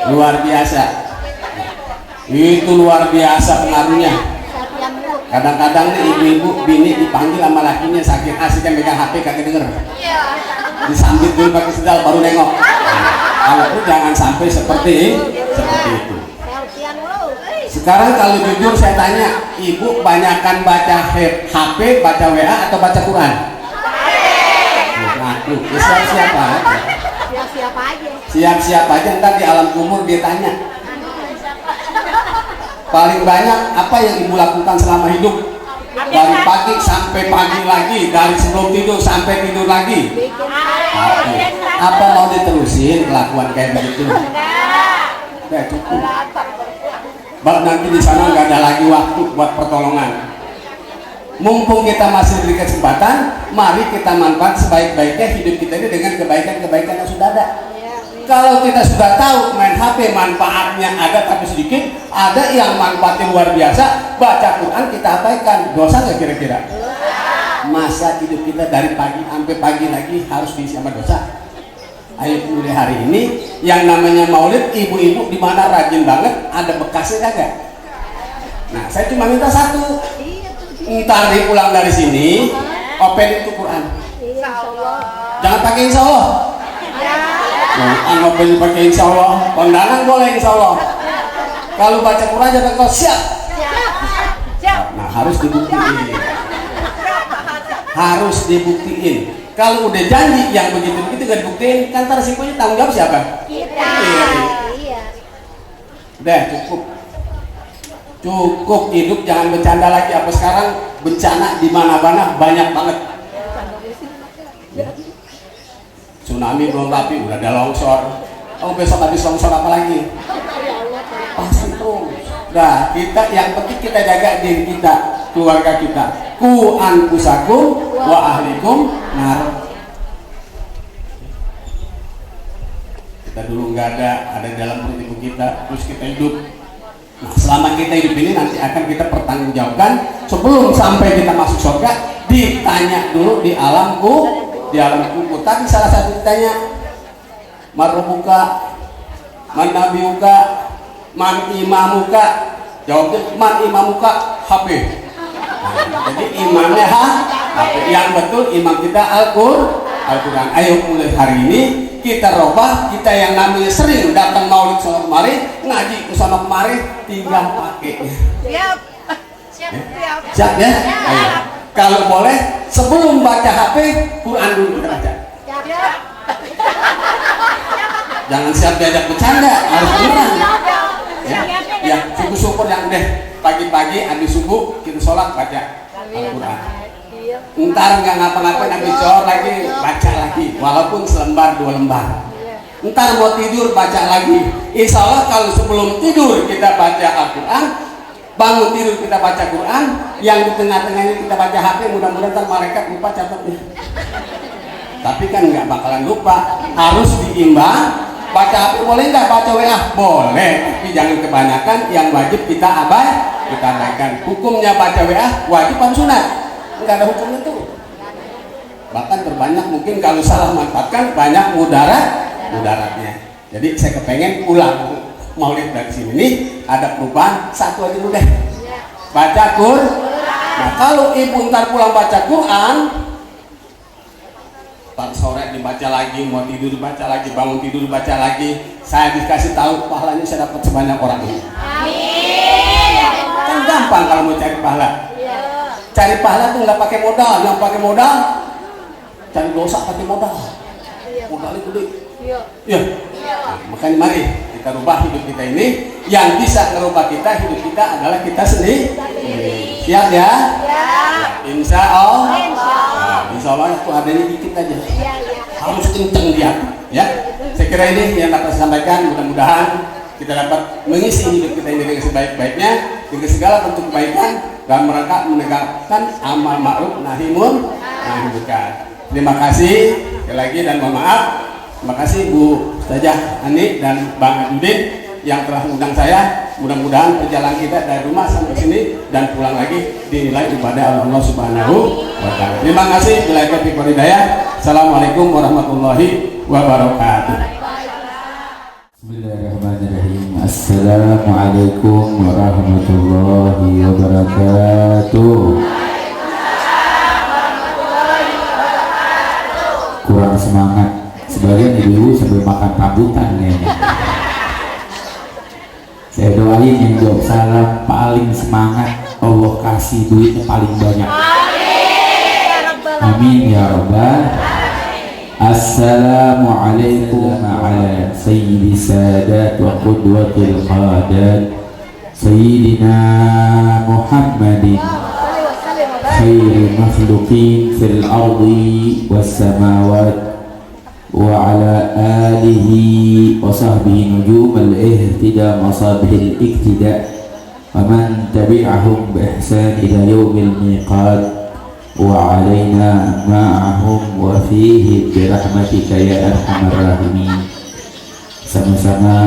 Luar biasa. Itu luar biasa pengaruhnya. Kadang-kadang nih ibu-ibu bini dipanggil sama lakinya sakit asik yang megang HP kagak denger. Disambit dulu pakai sendal baru nengok. Kalau itu jangan sampai seperti itu. Sekarang kalau jujur saya tanya, ibu banyakan baca HP, baca WA atau baca Quran? Ngaku, siapa aja. Siap-siap aja, ntar di alam kubur dia tanya. Paling banyak apa yang ibu lakukan selama hidup? Dari pagi sampai pagi lagi, dari sebelum tidur sampai tidur lagi. Apa mau diterusin kelakuan kayak begitu? Udah cukup. Bab nanti di sana nggak ada lagi waktu buat pertolongan. Mumpung kita masih diberi kesempatan, mari kita manfaat sebaik-baiknya hidup kita ini dengan kebaikan-kebaikan yang sudah ada. Kalau kita sudah tahu main HP manfaatnya ada tapi sedikit, ada yang manfaatnya luar biasa, baca Quran kita abaikan, dosa nggak kira-kira? Masa hidup kita dari pagi sampai pagi lagi harus diisi sama dosa? Ayo mulai hari ini yang namanya maulid, ibu-ibu di mana rajin banget, ada bekasnya kagak? Nah, saya cuma minta satu, ntar pulang dari sini open itu Quran, jangan pakai insya Allah. Anggap ini pakai insya Allah, kondangan boleh insya Allah. Kalau baca Quran jangan kau siap. Nah, harus dibuktiin. Harus dibuktiin. Kalau udah janji yang begitu gak dibuktiin, kan ntar resikonya tanggung jawab siapa? Kita. Iya. Udah cukup. Cukup hidup, jangan bercanda lagi. Apa sekarang bencana di mana-mana banyak banget. Tsunami belum rapi, udah ada longsor. Oh, besok habis longsor apa lagi? Pasti tuh. Nah, kita yang penting kita jaga diri kita, keluarga kita. Ku anfusakum wa ahlikum nar. Kita dulu nggak ada dalam perut ibu kita, terus kita hidup. Nah, selama kita hidup ini nanti akan kita pertanggungjawabkan. Sebelum sampai kita masuk surga, ditanya dulu di alam kubur. Tadi salah satu ditanya, marbuka, man nabiuka, man imamuka. Jawabnya man imamuka, HP. Nah, jadi imamnya HP. Yang betul imam kita Al-Quran. Ayo mulai hari ini kita robah, kita yang namanya sering datang maulid sono kemari, ngaji ke sono kemari, tinggal pakai. Siap ya? Ayo. Kalau boleh, sebelum baca HP, Quran dulu kita baca. Jangan siap diajak bercanda, harus beneran. Ya, syukur-syukur yang udah pagi-pagi habis subuh kita sholat baca Al-Quran. Ntar nggak ngapa-ngapain habis sholat lagi baca lagi, walaupun selembar 2 lembar. Ntar mau tidur baca lagi. Insya Allah kalau sebelum tidur kita baca Al-Quran, bangun tidur kita baca Quran, yang di tengah-tengahnya kita baca HP, mudah-mudahan ntar malaikat lupa catatnya. Tapi kan nggak bakalan lupa, harus diimbang. Baca HP boleh nggak? Baca WA boleh, tapi jangan kebanyakan. Yang wajib kita abaikan. Hukumnya baca WA wajib apa sunat? Nggak ada hukumnya tuh. Bahkan terbanyak mungkin kalau salah manfaatkan banyak mudaratnya. Jadi saya kepengen ulang maulid dari sini nih ada perubahan satu aja dulu deh, baca Quran. Nah, kalau ibu ntar pulang baca Quran, Pak sore dibaca lagi, mau tidur dibaca lagi, bangun tidur dibaca lagi, saya dikasih tahu pahalanya saya dapat sebanyak orang ini. Amin. Kan gampang kalau mau cari pahala. Cari pahala tuh nggak pakai modal, yang pakai modal cari dosa pakai modal. Modalnya gede. Iya. Nah, makanya mari kita rubah hidup kita ini. Yang bisa ngerubah kita, hidup kita adalah kita sendiri. Siap ya? Insya Allah. Insya Allah itu adanya dikit aja. Harus kenceng dia. Ya. Saya kira ini yang dapat saya sampaikan. Mudah-mudahan kita dapat mengisi hidup kita ini dengan sebaik-baiknya, dengan segala bentuk kebaikan dan merangkak menegakkan amal ma'ruf nahi munkar. Terima kasih sekali lagi dan mohon maaf. Terima kasih Bu Ustazah Ani dan Bang Adudin yang telah mengundang saya. Mudah-mudahan perjalanan kita dari rumah sampai sini dan pulang lagi dinilai ibadah Allah Subhanahu wa Ta'ala. Terima kasih. Bila taufiq wal hidayah. Assalamualaikum warahmatullahi wabarakatuh. Bismillahirrahmanirrahim. Assalamualaikum warahmatullahi wabarakatuh. Kurang semangat. Sebagian ibu sambil makan rambutan kayaknya. Saya doain yang jawab salam paling semangat, Allah kasih duitnya paling banyak. Amin ya rabbal. Assalamualaikum ala sayyidi sadat wa qudwatil qadat sayyidina Muhammadin khairi makhluqin fil ardi was samawat wa ala alihi wa sahbihi nujum al-ihtida masabih al-iktida wa man tabi'ahum bi ihsan ila yawmil miqat wa alaina ma'ahum wa fihi bi rahmatika ya arhamar rahimin. Sama-sama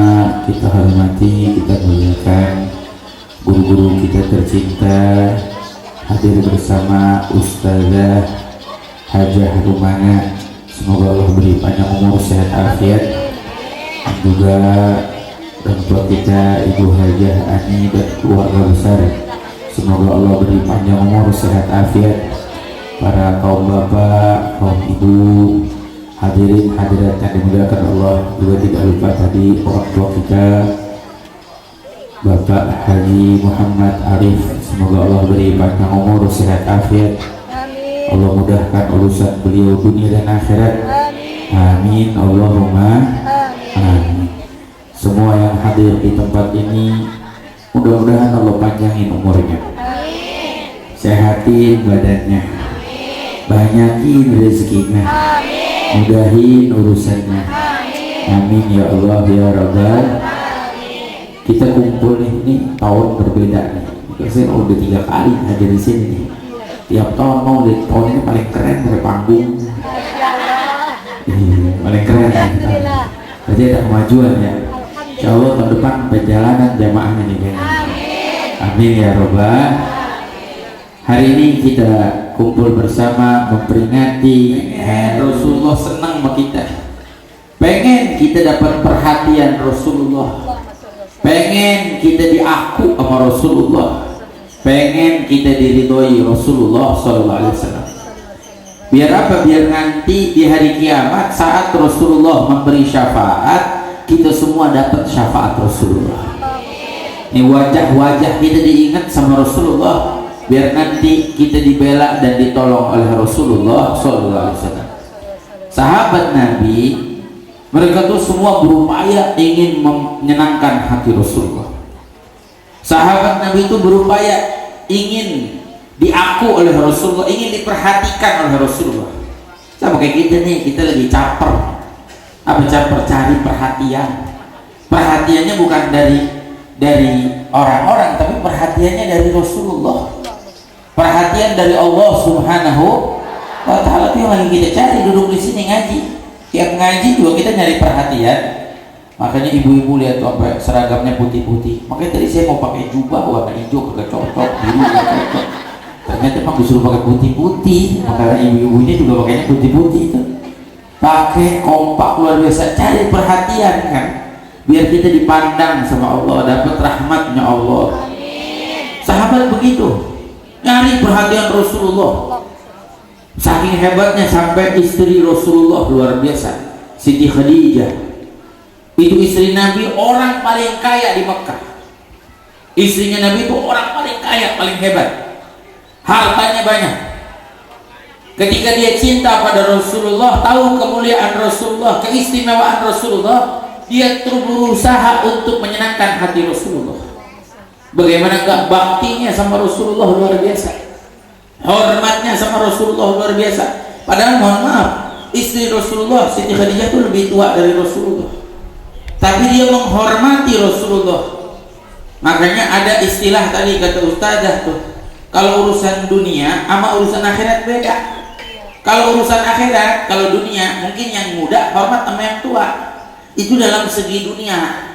kita hormati, kita muliakan guru-guru kita tercinta, hadir bersama Ustazah Hajah Rumana. Semoga Allah beri panjang umur, sehat afiat, dan juga orang tua kita Ibu Hajah Ani dan keluarga besar. Semoga Allah beri panjang umur, sehat afiat. Para kaum bapak, kaum ibu, hadirin hadirat yang dimuliakan Allah, juga tidak lupa tadi orang tua kita Bapak Haji Muhammad Arif. Semoga Allah beri panjang umur, sehat afiat. Allah mudahkan urusan beliau dunia dan akhirat. Amin Allahumma amin. Semua yang hadir di tempat ini, mudah-mudahan Allah panjangin umurnya, sehatin badannya, banyakin rezekinya, mudahin urusannya. Amin ya Allah ya Rabbal. Kita kumpul ini tahun berbeda nih. Saya udah 3 kali hadir di sini nih. Tiap tahun mau lihat tahun ini paling keren dari panggung. Paling keren. Berarti ada kemajuan ya. Insya Allah tahun depan perjalanan jamaahnya nih kayaknya. Amin ya Rabbal. Hari ini kita kumpul bersama memperingati Rasulullah senang sama kita. Pengen kita dapat perhatian Rasulullah. Pengen kita diaku sama Rasulullah. Pengen kita diridhoi Rasulullah SAW. Biar apa? Biar nanti di hari kiamat saat Rasulullah memberi syafaat, kita semua dapat syafaat Rasulullah. Ini wajah-wajah kita diingat sama Rasulullah, biar nanti kita dibela dan ditolong oleh Rasulullah SAW. Sahabat Nabi, mereka tuh semua berupaya ingin menyenangkan hati Rasulullah. Sahabat Nabi itu berupaya ingin diaku oleh Rasulullah, ingin diperhatikan oleh Rasulullah. Sama kayak kita nih, kita lagi caper. Apa caper? Cari perhatian. Perhatiannya bukan dari orang-orang, tapi perhatiannya dari Rasulullah. Perhatian dari Allah Subhanahu wa Ta'ala. Itu yang lagi kita cari, duduk di sini ngaji. Tiap ngaji juga kita nyari perhatian. Makanya ibu-ibu lihat tuh apa seragamnya putih-putih. Makanya tadi saya mau pakai jubah warna hijau kagak cocok, biru kagak cocok. Ternyata emang disuruh pakai putih-putih. Makanya ibu-ibunya juga pakainya putih-putih itu. Pakai kompak luar biasa, cari perhatian kan. Biar kita dipandang sama Allah, dapat rahmatnya Allah. Sahabat begitu, nyari perhatian Rasulullah. Saking hebatnya sampai istri Rasulullah luar biasa, Siti Khadijah. Itu istri Nabi, orang paling kaya di Mekah. Istrinya Nabi itu orang paling kaya, paling hebat, hartanya banyak. Ketika dia cinta pada Rasulullah, tahu kemuliaan Rasulullah, keistimewaan Rasulullah, dia terus berusaha untuk menyenangkan hati Rasulullah. Bagaimana enggak baktinya sama Rasulullah luar biasa, hormatnya sama Rasulullah luar biasa. Padahal mohon maaf, istri Rasulullah Siti Khadijah itu lebih tua dari Rasulullah, tapi dia menghormati Rasulullah. Makanya ada istilah tadi kata ustazah tuh, kalau urusan dunia sama urusan akhirat beda. Kalau urusan akhirat, kalau dunia mungkin yang muda hormat sama yang tua, itu dalam segi dunia.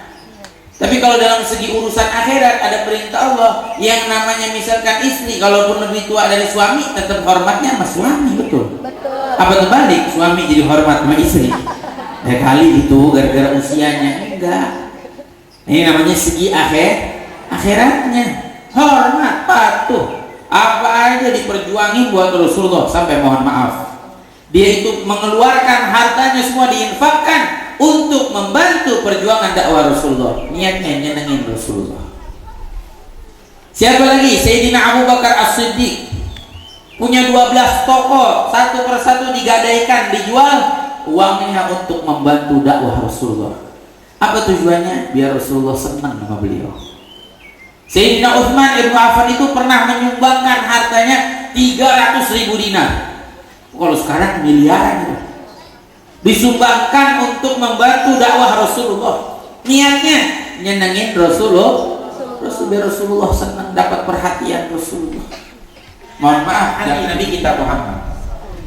Tapi kalau dalam segi urusan akhirat ada perintah Allah, yang namanya misalkan istri kalaupun lebih tua dari suami tetap hormatnya sama suami, betul? Apa terbalik, suami jadi hormat sama istri? Ya kali itu gara-gara usianya. Enggak. Ini namanya segi akhiratnya, hormat, patuh. Apa aja diperjuangin buat Rasulullah, sampai mohon maaf, dia itu mengeluarkan hartanya semua diinfakkan untuk membantu perjuangan dakwah Rasulullah. Niatnya nyenengin Rasulullah. Siapa lagi? Sayyidina Abu Bakar As-Siddiq punya 12 toko, satu persatu digadaikan, dijual, uangnya untuk membantu dakwah Rasulullah. Apa tujuannya? Biar Rasulullah senang sama beliau. Sayyidina Utsman Ibnu Affan itu pernah menyumbangkan hartanya 300.000 dinar. Kalau sekarang miliaran itu. Disumbangkan untuk membantu dakwah Rasulullah. Niatnya nyenengin Rasulullah. Biar Rasulullah senang, dapat perhatian Rasulullah. Mohon maaf, Nabi kita Muhammad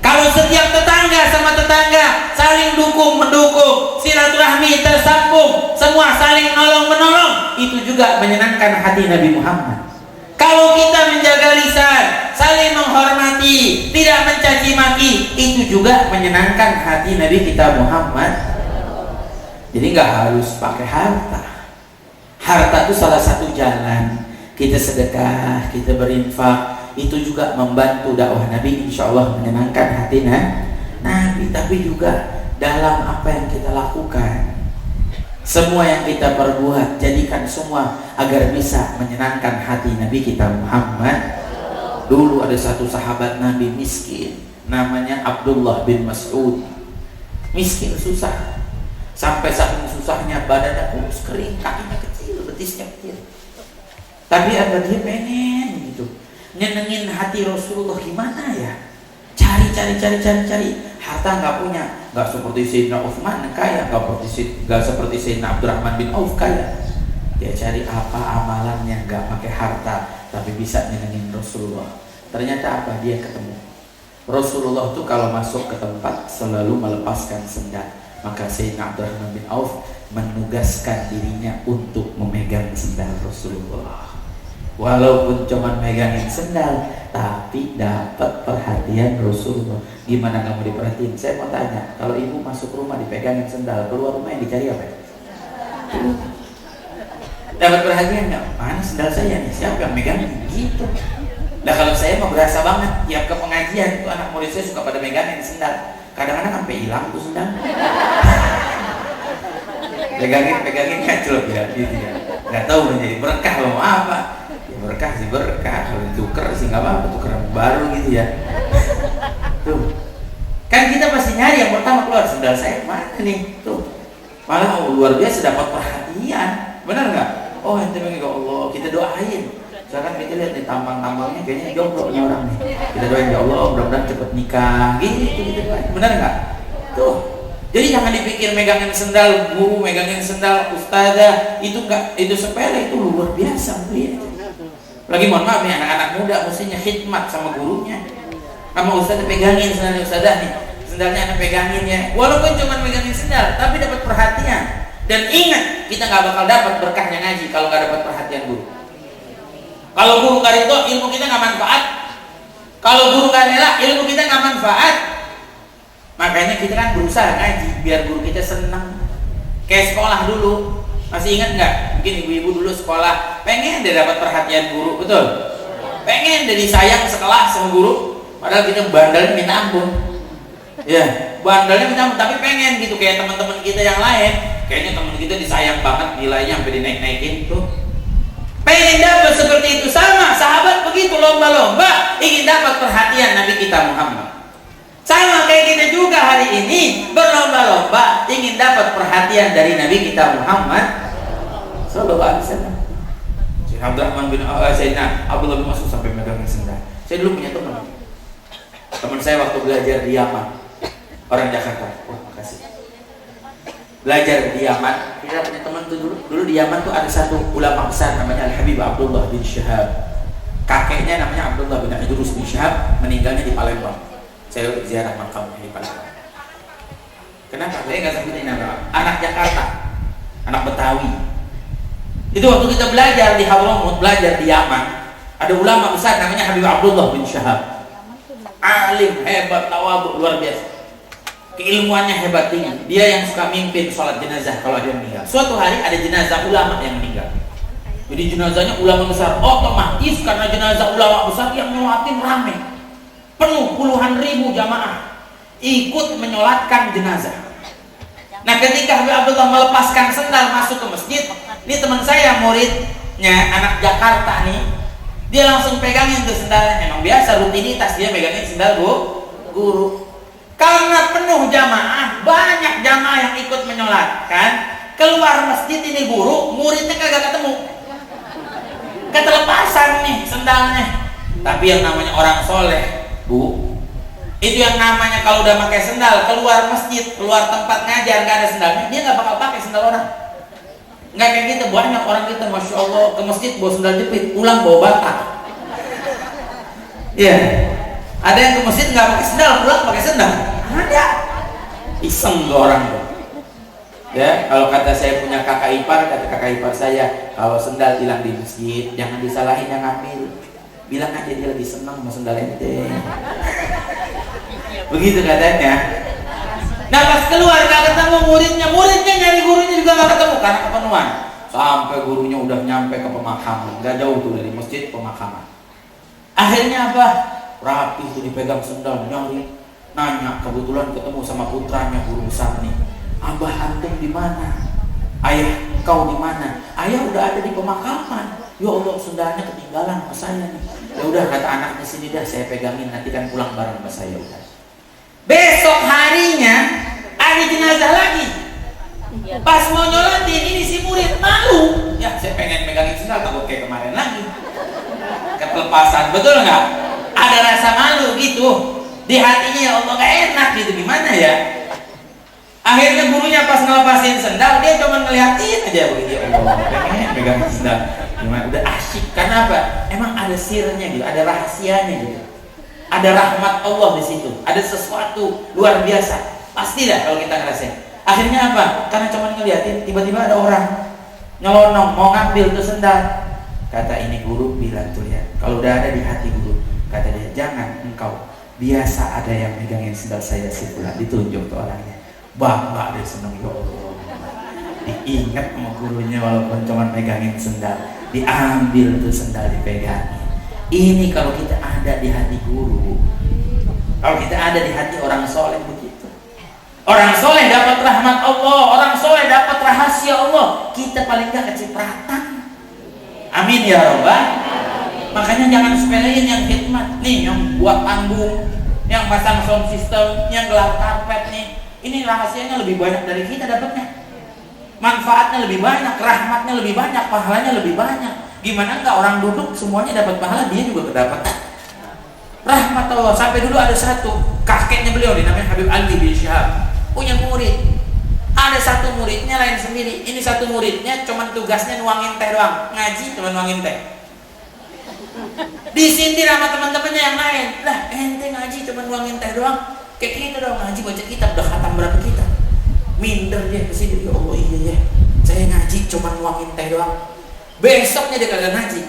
Kalau setiap tetangga sama tetangga saling dukung mendukung, silaturahmi tersambung, semua saling menolong menolong, itu juga menyenangkan hati Nabi Muhammad. Kalau kita menjaga lisan, saling menghormati, tidak mencaci maki, itu juga menyenangkan hati Nabi kita Muhammad. Jadi nggak harus pakai harta. Harta itu salah satu jalan kita sedekah, kita berinfak, itu juga membantu dakwah Nabi, insya Allah menyenangkan hati Nabi. Tapi juga dalam apa yang kita lakukan, semua yang kita perbuat, jadikan semua agar bisa menyenangkan hati Nabi kita Muhammad. Dulu ada satu sahabat Nabi miskin, namanya Abdullah bin Mas'ud. Miskin, susah, sampai saking susahnya badannya kurus, kering, kakinya kecil, betisnya kecil. Tapi apa dia pengen gitu nyenengin hati Rasulullah, gimana ya? Cari harta nggak punya, nggak seperti Sayyidina Utsman kaya, nggak seperti Sayyidina Abdurrahman bin Auf kaya. Dia cari apa amalannya nggak pakai harta tapi bisa nyenengin Rasulullah. Ternyata apa? Dia ketemu Rasulullah tuh kalau masuk ke tempat selalu melepaskan sendal. Maka Sayyidina Abdurrahman bin Auf menugaskan dirinya untuk memegang sendal Rasulullah. Walaupun cuma megangin sendal, tapi dapat perhatian Rasulullah. Gimana nggak mau diperhatiin? Saya mau tanya, kalau ibu masuk rumah dipegangin sendal, keluar rumah yang dicari apa? Dapat perhatian nggak? Mana sendal saya nih? Siapa yang megangin? Gitu. Nah kalau saya mau berasa banget, tiap ke pengajian tuh anak murid saya suka pada megangin sendal. Kadang-kadang sampai hilang tuh sendal. Pegangin ngaclok ya, gitu ya. Nggak tahu menjadi berkah mau apa. Berkah sih berkah, kalau ditukar sih nggak apa-apa, tukar baru gitu ya. Tuh, kan kita pasti nyari yang pertama keluar sendal saya mana nih, tuh malah luar biasa dapat perhatian, benar nggak? Oh ente ya Allah, kita doain. Sekarang kita lihat nih tambang-tambangnya kayaknya jomblo nih orang nih, kita doain ya Allah mudah-mudahan cepet nikah, gitu, benar nggak? Tuh, jadi jangan dipikir megangin sendal guru, megangin sendal ustazah itu enggak, itu sepele, itu luar biasa ya. Lagi mohon maaf nih anak-anak muda mestinya khidmat sama gurunya. Sama ustaznya pegangin sendalnya ustazah nih, sendalnya anak pegangin ya. Walaupun cuma pegangin sendal, tapi dapat perhatian. Dan ingat, kita nggak bakal dapat berkahnya ngaji kalau nggak dapat perhatian guru. Kalau guru nggak ridho, ilmu kita nggak manfaat. Kalau guru nggak rela, ilmu kita nggak manfaat. Makanya kita kan berusaha ngaji biar guru kita senang. Kayak sekolah dulu. Masih ingat nggak? Mungkin ibu-ibu dulu sekolah pengen dia dapat perhatian guru, betul? Pengen dia disayang sekelas sama guru, padahal kita bandelnya minta ampun. Ya, bandelnya minta ampun, tapi pengen gitu kayak teman-teman kita yang lain. Kayaknya teman kita disayang banget, nilainya sampai dinaik-naikin tuh. Pengen dapat seperti itu, sama sahabat begitu lomba-lomba ingin dapat perhatian Nabi kita Muhammad. Sama kayak kita juga hari ini berlomba-lomba ingin dapat perhatian dari Nabi kita Muhammad sallallahu alaihi wasallam. Sayyidina Abdurrahman bin Sayyidina Abdullah bin Mas'ud sampai megangin sendal. Saya dulu punya teman saya waktu belajar di Yaman, orang Jakarta. Wah, makasih. Belajar di Yaman, kita punya teman tuh dulu di Yaman tuh ada satu ulama besar namanya Al-Habib Abdullah bin Syihab. Kakeknya namanya Abdullah bin Idrus bin Syihab, meninggalnya di Palembang. Saya ziarah makamnya di Palembang. Kenapa? Saya nggak sebutin nama. Anak Jakarta, anak Betawi. Itu waktu kita belajar di Hadramaut, belajar di Yaman, ada ulama besar namanya Habib Abdullah bin Syihab. Alim, hebat, tawadhu, luar biasa. Keilmuannya hebat tinggi. Dia yang suka mimpin sholat jenazah kalau ada yang meninggal. Suatu hari ada jenazah ulama yang meninggal. Jadi jenazahnya ulama besar. Otomatis karena jenazah ulama besar yang nyolatin rame. Penuh puluhan ribu jamaah ikut menyolatkan jenazah. Nah ketika Habib Abdullah melepaskan sendal masuk ke masjid, ini teman saya muridnya anak Jakarta nih, dia langsung pegangin tuh sendalnya. Emang biasa rutinitas dia pegangin sendal guru. Karena penuh jamaah, banyak jamaah yang ikut menyolatkan, keluar masjid ini guru, muridnya kagak ketemu, ketelepasan nih sendalnya. Tapi yang namanya orang soleh, Bu, itu yang namanya kalau udah pakai sendal keluar masjid, keluar tempat ngajar nggak ada sendalnya, dia nggak bakal pakai sendal orang. Nggak kayak gitu, banyak orang kita masya Allah ke masjid bawa sendal jepit, pulang bawa bata. Iya, Ada yang ke masjid nggak pakai sendal, pulang pakai sendal. Ada. Iseng tuh orang tuh. Ya, kalau kata saya punya kakak ipar, kata kakak ipar saya, kalau sendal hilang di masjid, jangan disalahin yang ngambil. Bilang aja dia lagi senang sama sendal ente. Begitu katanya. Nah pas keluar gak ketemu muridnya nyari gurunya juga gak ketemu karena kepenuhan. Sampai gurunya udah nyampe ke pemakaman, gak jauh tuh dari masjid pemakaman. Akhirnya apa? Rapi tuh dipegang sendal, nyari, nanya, kebetulan ketemu sama putranya guru besar nih. Abah antum di mana? Ayah kau di mana? Ayah udah ada di pemakaman. Ya Allah, sendalnya ketinggalan sama saya nih. Ya udah kata anaknya, sini dah saya pegangin, nanti kan pulang bareng sama saya udah. Besok harinya ada jenazah lagi. Pas mau nyolatin ini si murid malu. Ya saya pengen megangin sendal takut kayak kemarin lagi. Kelepasan, betul nggak? Ada rasa malu gitu di hatinya, ya Allah gak enak gitu, gimana ya? Akhirnya gurunya pas ngelepasin sendal dia cuma ngeliatin aja begitu, ya Allah pengen megangin sendal. Gimana? Udah asyik, karena apa? Emang ada sirnya gitu, ada rahasianya gitu. Ada rahmat Allah di situ, ada sesuatu luar biasa, pasti dah kalau kita ngerasain. Akhirnya apa? Karena cuma ngeliatin, tiba-tiba ada orang nyelonong mau ngambil tuh sendal. Kata ini guru bilang tuh lihat, kalau udah ada di hati guru, kata dia jangan engkau biasa ada yang megangin sendal saya si fulan, ditunjuk tuh orangnya. Bangga dia seneng, ya Allah. Diingat sama gurunya walaupun cuma megangin sendal, diambil tuh sendal dipegangin. Ini kalau kita ada di hati guru, kalau kita ada di hati orang soleh begitu. Orang soleh dapat rahmat Allah, orang soleh dapat rahasia Allah. Kita paling gak kecipratan. Amin ya Rabbal. Makanya jangan sepelein yang khidmat nih, yang buat panggung, yang pasang sound system, yang gelar karpet nih. Ini rahasianya lebih banyak dari kita dapatnya. Manfaatnya lebih banyak, rahmatnya lebih banyak, pahalanya lebih banyak. Gimana enggak orang duduk semuanya dapat pahala, dia juga kedapatan rahmat Allah. Sampai dulu ada satu kakeknya beliau namanya Habib Ali bin Syihab, punya murid. Ada satu muridnya lain sendiri. Ini satu muridnya cuman tugasnya nuangin teh doang, ngaji cuman nuangin teh. Disindir sama teman-temannya yang lain. Lah ente ngaji cuman nuangin teh doang, kayak kita dong ngaji baca kitab, udah khatam berapa kitab. Minder dia kesini, ya Allah iya ya, saya ngaji cuman nuangin teh doang. Besoknya dia kagak ngaji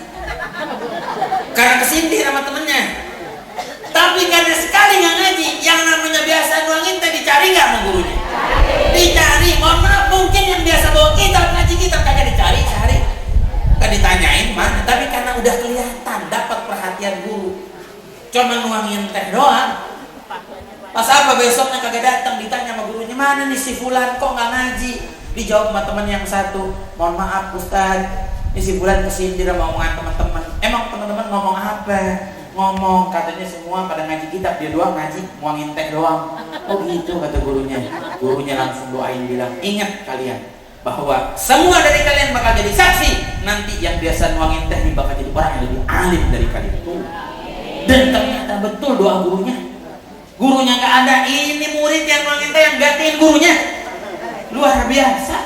karena kesindir sama temennya. Tapi karena sekali nggak ngaji, yang namanya biasa nuangin teh dicari nggak sama gurunya? Dicari. Mohon maaf, mungkin yang biasa bawa kitab ngaji kitab kagak dicari, nggak ditanyain mana. Tapi karena udah kelihatan dapat perhatian guru, cuma nuangin teh doang. Pas apa besoknya kagak datang, ditanya sama gurunya, mana nih si fulan kok nggak ngaji? Dijawab sama teman yang satu, mohon maaf Ustaz, ini si bulan kesindir sama omongan teman-teman. Emang teman-teman ngomong apa? Ngomong katanya semua pada ngaji kitab, dia doang ngaji nuangin teh doang. Oh gitu kata gurunya. Gurunya langsung doain bilang, ingat kalian bahwa semua dari kalian bakal jadi saksi. Nanti yang biasa nuangin teh ini bakal jadi orang yang lebih alim dari kalian. Dan ternyata betul doa gurunya. Gurunya nggak ada, ini murid yang nuangin teh yang gantiin gurunya. Luar biasa,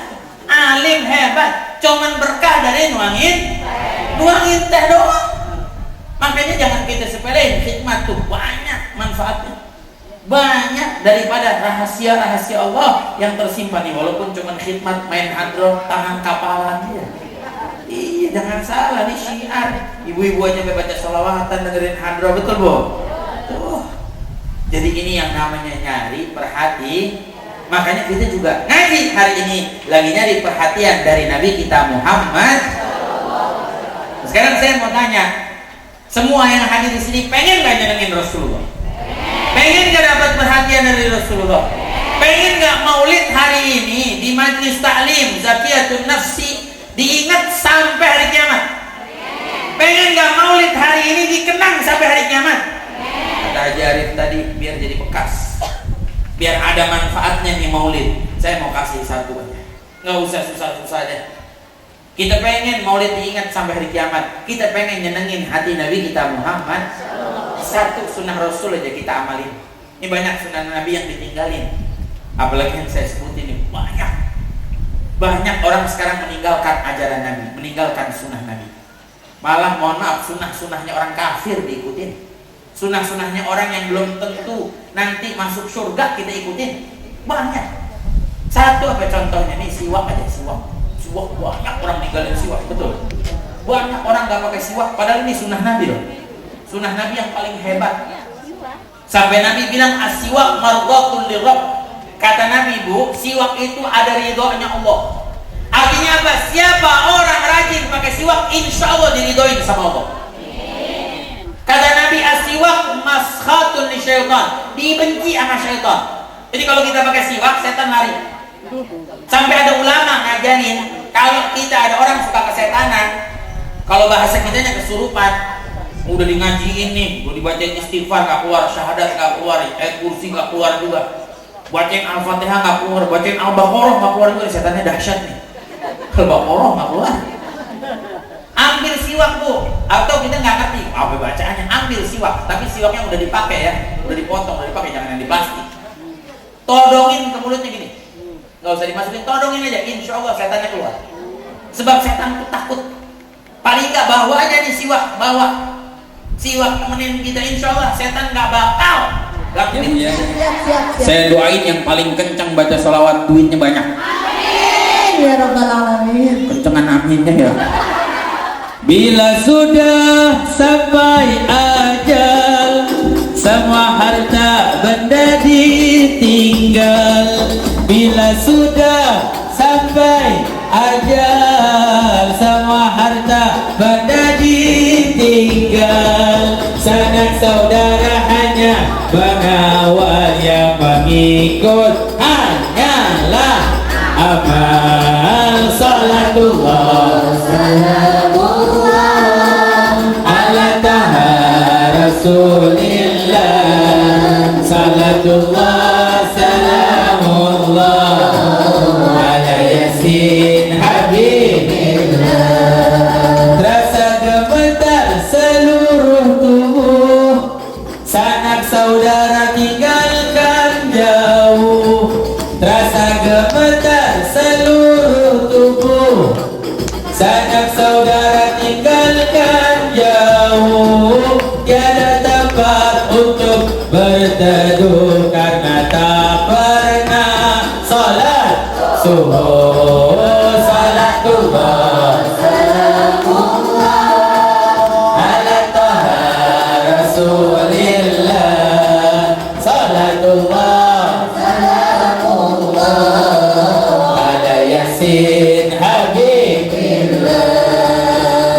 alim hebat. Cuman berkah dari nuangin teh doang. Makanya jangan kita sepelein, khidmat tuh banyak manfaatnya, banyak daripada rahasia-rahasia Allah yang tersimpan nih. Walaupun cuman khidmat main hadroh tangan kapalan dia. Iya jangan salah nih syiar. Ibu-ibu aja baca sholawatan dengerin hadroh, betul Bu? Tuh. Jadi ini yang namanya nyari perhati. Makanya kita juga ngaji hari ini lagi nyari perhatian dari Nabi kita Muhammad. Sekarang saya mau tanya, semua yang hadir di sini pengen gak nyenengin Rasulullah? Pengen gak dapat perhatian dari Rasulullah? Pengen gak maulid hari ini di majlis ta'lim Zakiyatun Nafsi diingat sampai hari kiamat? Pengen gak maulid hari ini dikenang sampai hari kiamat? Kata Haji Arif tadi, biar jadi bekas, biar ada manfaatnya nih maulid. Saya mau kasih satu aja, nggak usah susah-susah deh. Kita pengen maulid diingat sampai hari kiamat. Kita pengen nyenengin hati Nabi kita Muhammad. Satu sunnah Rasul aja kita amalin. Ini banyak sunnah Nabi yang ditinggalin. Apalagi yang saya sebut ini banyak orang sekarang meninggalkan ajaran Nabi, meninggalkan sunnah Nabi. Malah mohon maaf, sunnah-sunnahnya orang kafir diikutin. Sunnah-sunnahnya orang yang belum tentu nanti masuk surga kita ikutin banyak. Satu apa contohnya nih, siwak aja, siwak banyak orang ninggalin siwak, betul. Banyak orang nggak pakai siwak, padahal ini sunnah Nabi loh. Sunnah Nabi yang paling hebat. Sampai Nabi bilang as-siwak mardatul lirabb. Kata Nabi, Bu, siwak itu ada ridhonya Allah. Artinya apa? Siapa orang rajin pakai siwak, insya Allah diridhoin sama Allah. Kata Nabi, as-siwak maskhatun li syaitan, dibenci sama syaitan. Jadi kalau kita pakai siwak, setan lari. Sampai ada ulama ngajarin, kalau kita ada orang suka kesetanan, kalau bahasa kitanya kesurupan, udah di ngajiin nih, udah dibacain istighfar gak keluar, syahadat gak keluar, ayat kursi gak keluar juga, bacain al-fatihah gak keluar, bacain al-baqarah gak keluar juga, setannya dahsyat nih. Al-baqarah gak keluar, ambil siwak Bu, atau kita nggak ngerti apa bacaannya, ambil siwak, tapi siwaknya udah dipakai ya, udah dipotong, udah dipakai, jangan yang di plastik, todongin ke mulutnya gini, nggak usah dimasukin, todongin aja, insya Allah setannya keluar. Sebab setan tuh takut. Paling nggak bawa aja nih siwak, bawa siwak temenin kita, insya Allah setan nggak bakal gangguin. Ya, saya doain yang paling kencang baca sholawat, duitnya banyak. Amin ya rabbal alamin. Kencengan aminnya ya. Bila sudah sampai ajal, semua harta benda ditinggal. Bila sudah sampai ajal, semua harta benda ditinggal. Sanak saudara hanya pengawal, yang mengikut hanyalah amal. Salatullah ala taha rasulillah, salatullah salamullah ala yasin habibillah. Terasa gemetar seluruh tubuh, sanak saudara tinggalkan jauh. Terasa gemetar seluruh tubuh, sanak saudara tinggalkan jauh. Tiada tempat untuk berteduh karena tak pernah salat subuh. Salatullah ala taha rasulillah, salatullah ala yasin habibillah.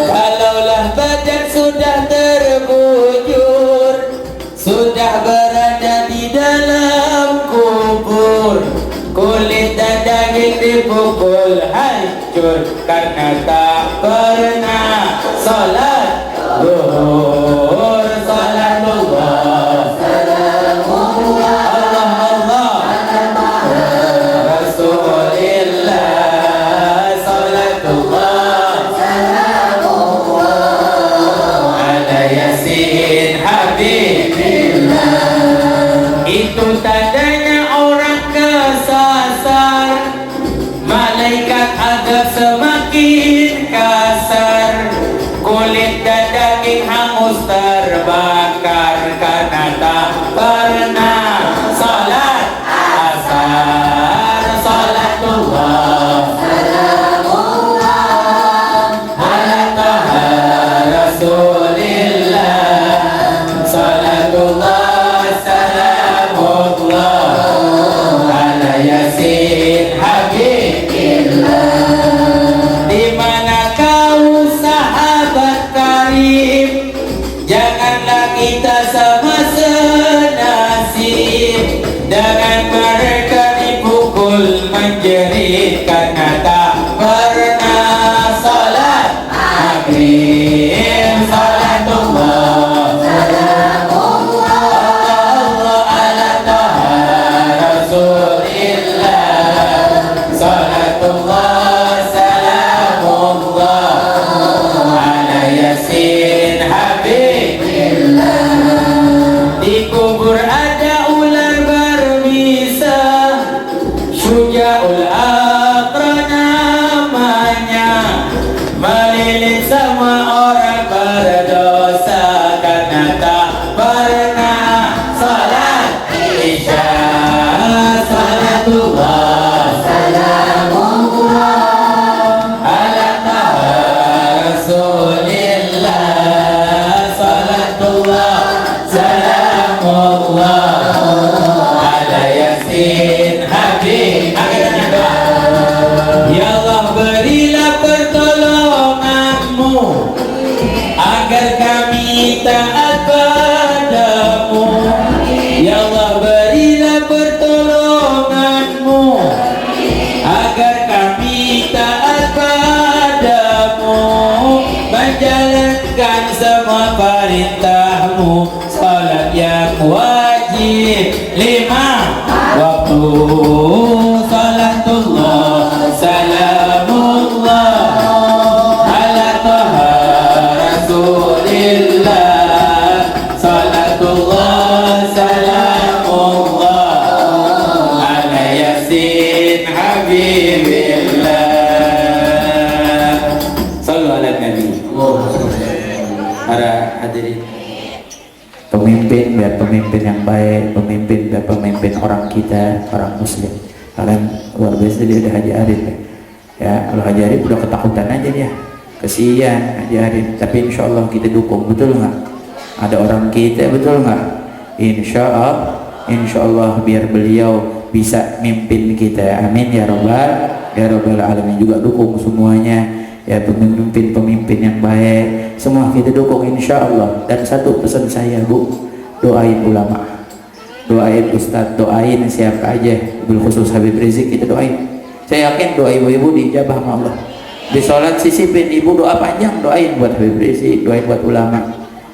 Kalaulah badan sudah terbujur, sudah berada di dalam kubur, kulit dan daging dipukul hancur karena tak pernah salat zuhur. Salatullah Allah Rasulillah, salatullah ala yasin habibillah. Itu tandanya orang kesasar, malaikat azab semakin kasar, kulit dan daging hangus terbakar karena tak pernah salat asar. Salatullah ala taha rasulillah, salatullah salamullah ala yasin habibillah. Di mana kau sahabat karib, janganlah kita sama senasib dengan mereka dipukul menjerit karena tak pernah salat maghrib. Salatullah Allah ala taha rasulillah, salatullah salamullah ala yasin habibillah. Di kubur ada ular berbisa, Syuja'ul Aqra namanya, melilit sama orang berdosa karena tak taat padamu. Ya Allah, berilah pertolonganmu agar kami taat padamu, menjalankan semua perintahmu. Salat yang wajib 5 waktu, salatullah salamullah ala taha rasulillah, salatullah salamullah ala yasin habibillah. Sallu ala nabi. Para hadirin, pemimpin biar pemimpin yang baik, pemimpin biar pemimpin orang kita, orang muslim. Kalian luar biasa, dia ada Haji Arif ya. Kalau Haji Arif udah ketakutan aja dia, kesian Haji Arif. Tapi insya Allah kita dukung, betul nggak? Ada orang kita, betul nggak? Insya Allah biar beliau bisa mimpin kita, amin ya rabbal alamin. Juga dukung semuanya ya, pemimpin yang baik semua kita dukung insya Allah. Dan satu pesan saya Bu, doain ulama, doain ustadz, doain siapa aja, bil khusus Habib Rizik kita doain. Saya yakin doa ibu-ibu dijabah sama Allah. Di sholat sisipin ibu doa panjang, doain buat Habib Rizik, doain buat ulama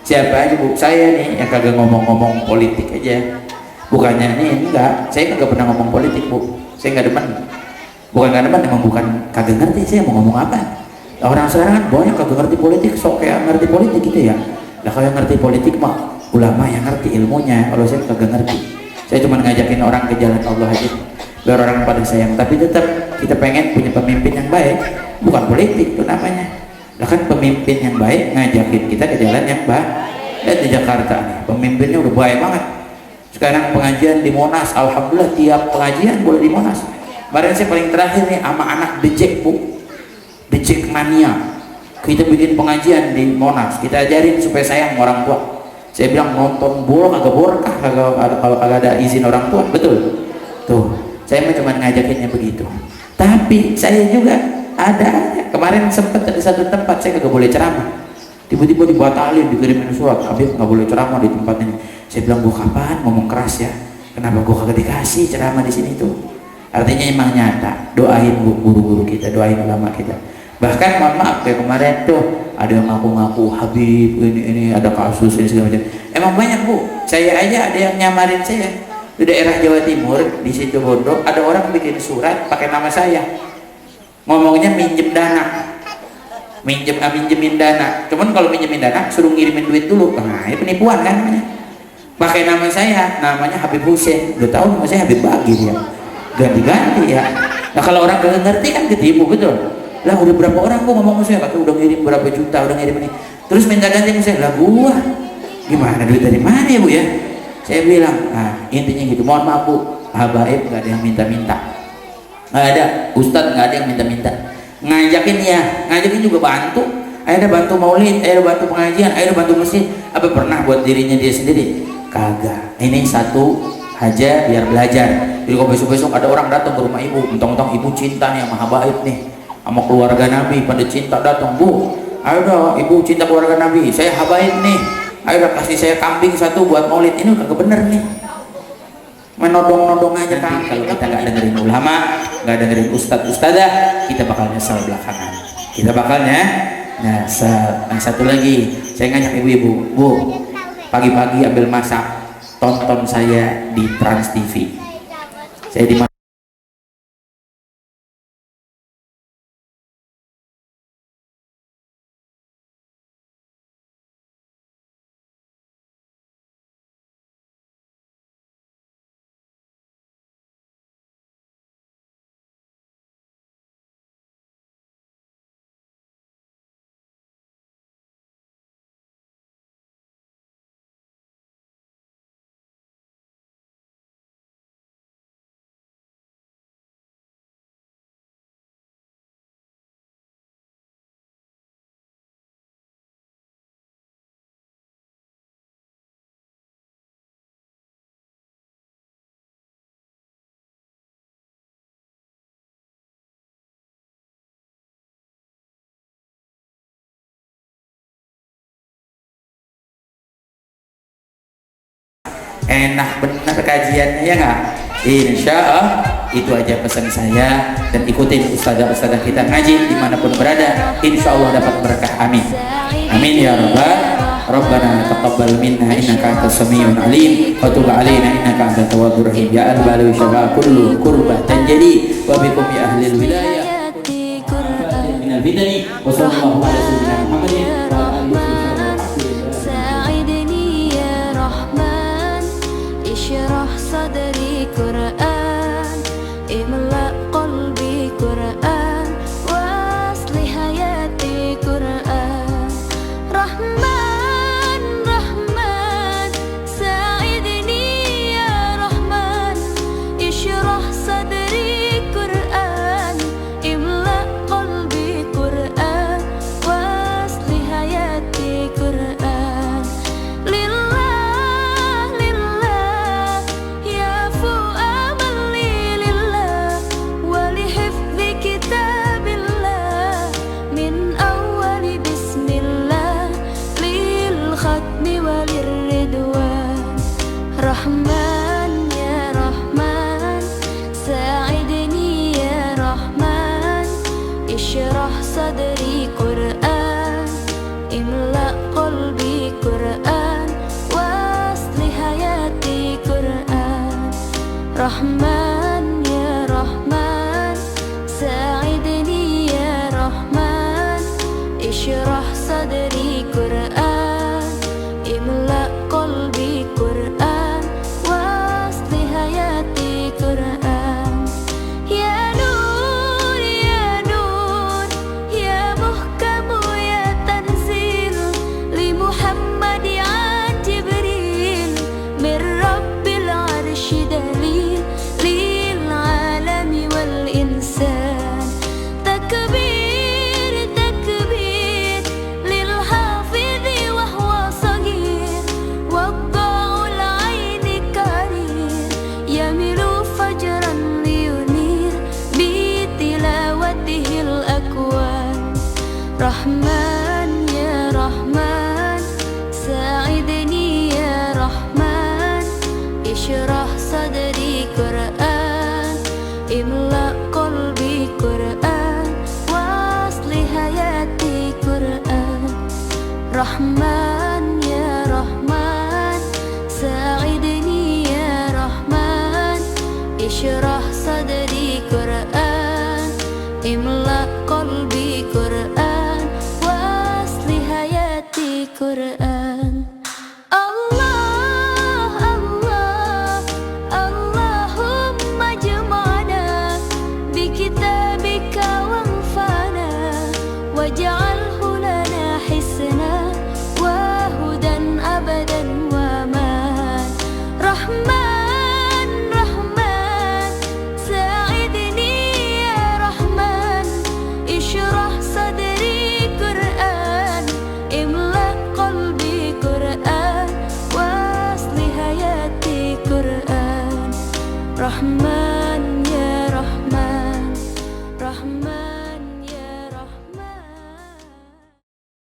siapa aja Bu. Saya nih yang kagak ngomong-ngomong politik aja, bukannya nih enggak, saya kagak pernah ngomong politik Bu, saya nggak demen. Bukan nggak demen, emang bukan kagak ngerti saya mau ngomong apa. Orang sekarang kan banyak kagak ngerti politik, sok kayak ngerti politik gitu ya. Lah kalau yang ngerti politik mah ulama yang ngerti ilmunya. Kalau saya kagak ngerti, saya cuma ngajakin orang ke jalan Allah aja biar orang pada sayang. Tapi tetap kita pengen punya pemimpin yang baik, bukan politik itu namanya. Lah kan pemimpin yang baik ngajakin kita ke jalan yang baik. Lihat di Jakarta nih, pemimpinnya udah baik banget. Sekarang pengajian di Monas, alhamdulillah tiap pengajian boleh di Monas. Kemarin saya paling terakhir nih sama anak Dejek Bu, Dejek Mania, kita bikin pengajian di Monas, kita ajarin supaya sayang orang tua. Saya bilang nonton bola kagak borkah kalau kagak ada izin orang tua, betul tuh. Saya cuma ngajakinnya begitu. Tapi saya juga ada kemarin sempat ada satu tempat saya kagak boleh ceramah, tiba-tiba dibatalin, dikirimin surat, Habib nggak boleh ceramah di tempat ini. Saya bilang gua kapan ngomong keras ya, kenapa gua kagak dikasih ceramah di sini tuh. Artinya emang nyata. Doain guru-guru kita, doain ulama kita. Bahkan mohon maaf kayak kemarin tuh ada yang ngaku-ngaku Habib ini ada kasus ini segala macam. Emang banyak Bu, saya aja ada yang nyamarin saya di daerah Jawa Timur, di situ Bondo ada orang bikin surat pakai nama saya, ngomongnya minjemin dana. Cuman kalau minjemin dana suruh ngirimin duit dulu. Nah ini penipuan kan namanya. Pakai nama saya, namanya Habib Hussein. Udah tahu nama saya Habib Bagir ya, ganti-ganti ya. Nah kalau orang gak ngerti kan ketipu, betul. Lah udah berapa orang gua ngomong sama saya, kata udah ngirim berapa juta, udah ngirim ini, terus minta ganti sama saya. Lah gua gimana, duit dari mana ya Bu ya? Saya bilang, nah intinya gitu. Mohon maaf Bu, habaib gak ada yang minta-minta, gak ada ustadz gak ada yang minta-minta. Ngajakin ya, ngajakin juga bantu. Ayo bantu maulid, ayo bantu pengajian, ayo bantu masjid. Apa pernah buat dirinya dia sendiri? Kagak. Ini satu aja biar belajar. Jadi kalau besok-besok ada orang datang ke rumah ibu, mentong-mentong ibu cinta nih sama habaib nih, sama keluarga Nabi, pada cinta datang, Bu, ayo dong ibu cinta keluarga Nabi, saya habaib nih, ayo dong kasih saya kambing satu buat maulid. Ini udah bener nih, menodong-nodong aja kan. Kalau kita nggak dengerin ulama, nggak dengerin ustadz ustadzah, kita bakal nyesel belakangan. Kita bakalnya nyesel. Nah satu lagi, saya ngajak ibu-ibu, Bu, pagi-pagi ambil masak, tonton saya di Trans TV. Saya di enak bener kajiannya ya nggak? Insya Allah itu aja pesan saya, dan ikutin ustazah-ustazah kita ngaji dimanapun berada, insya Allah dapat berkah. Amin amin ya Rabbana taqabbal minna innaka antas samiun alim wa tub alaina innaka antat tawwabur rahim ya al-balu syafa kullu qurbatan jadi wa bikum ya ahlil wilayah minal bidani wa sallallahu ala sayyidina Muhammadin wa ala alihi wa ساعدني يا رحمن اشرح صدري قرآن املأ قلبي قرآن واصلح حياتي قرآن رحمن رحمن ساعدني يا رحمن اشرح صدري قرآن املأ قلبي قرآن واصلح حياتي قرآن لله لله يعفو أملي لله ولحفظ كتاب الله من أول بسم الله للختم وللردوان رحمن يا رحمن ساعدني يا رحمن اشرح صدري قرآن املأ قلبي قرآن واصلح حياتي قرآن رحمن يا رحمن ساعدني يا رحمن اشرح صدري قرآن املأ قلبي قرآن واصلح حياتي قرآن يا نور يا محكم يا تنزيل لمحمد عن جبريل من رب العرش دليل للعالم والإنسان تكبير تكبير للحافظ وهو صغير وضاع العين كرير يميل فجرا لينير بتلاوته الأكوان رحمن يا رحمن ساعدني يا رحمن اشرح صدري قرآن املأ قلبي قرآن واصلح حياتي قرآن رحمن يا رحمن ساعدني يا رحمن اشرح صدري قرآن املأ قلبي قرآن واصلح حياتي قرآن الله الله اللهم اجمعنا بكتابك وانفعنا واجعله لنا حسنا وهدى أبدا وأمان رحمن رحمن ساعدني يا رحمن اشرح صدري قرآن املأ قلبي قرآن واصلح حياتي قرآن رحمن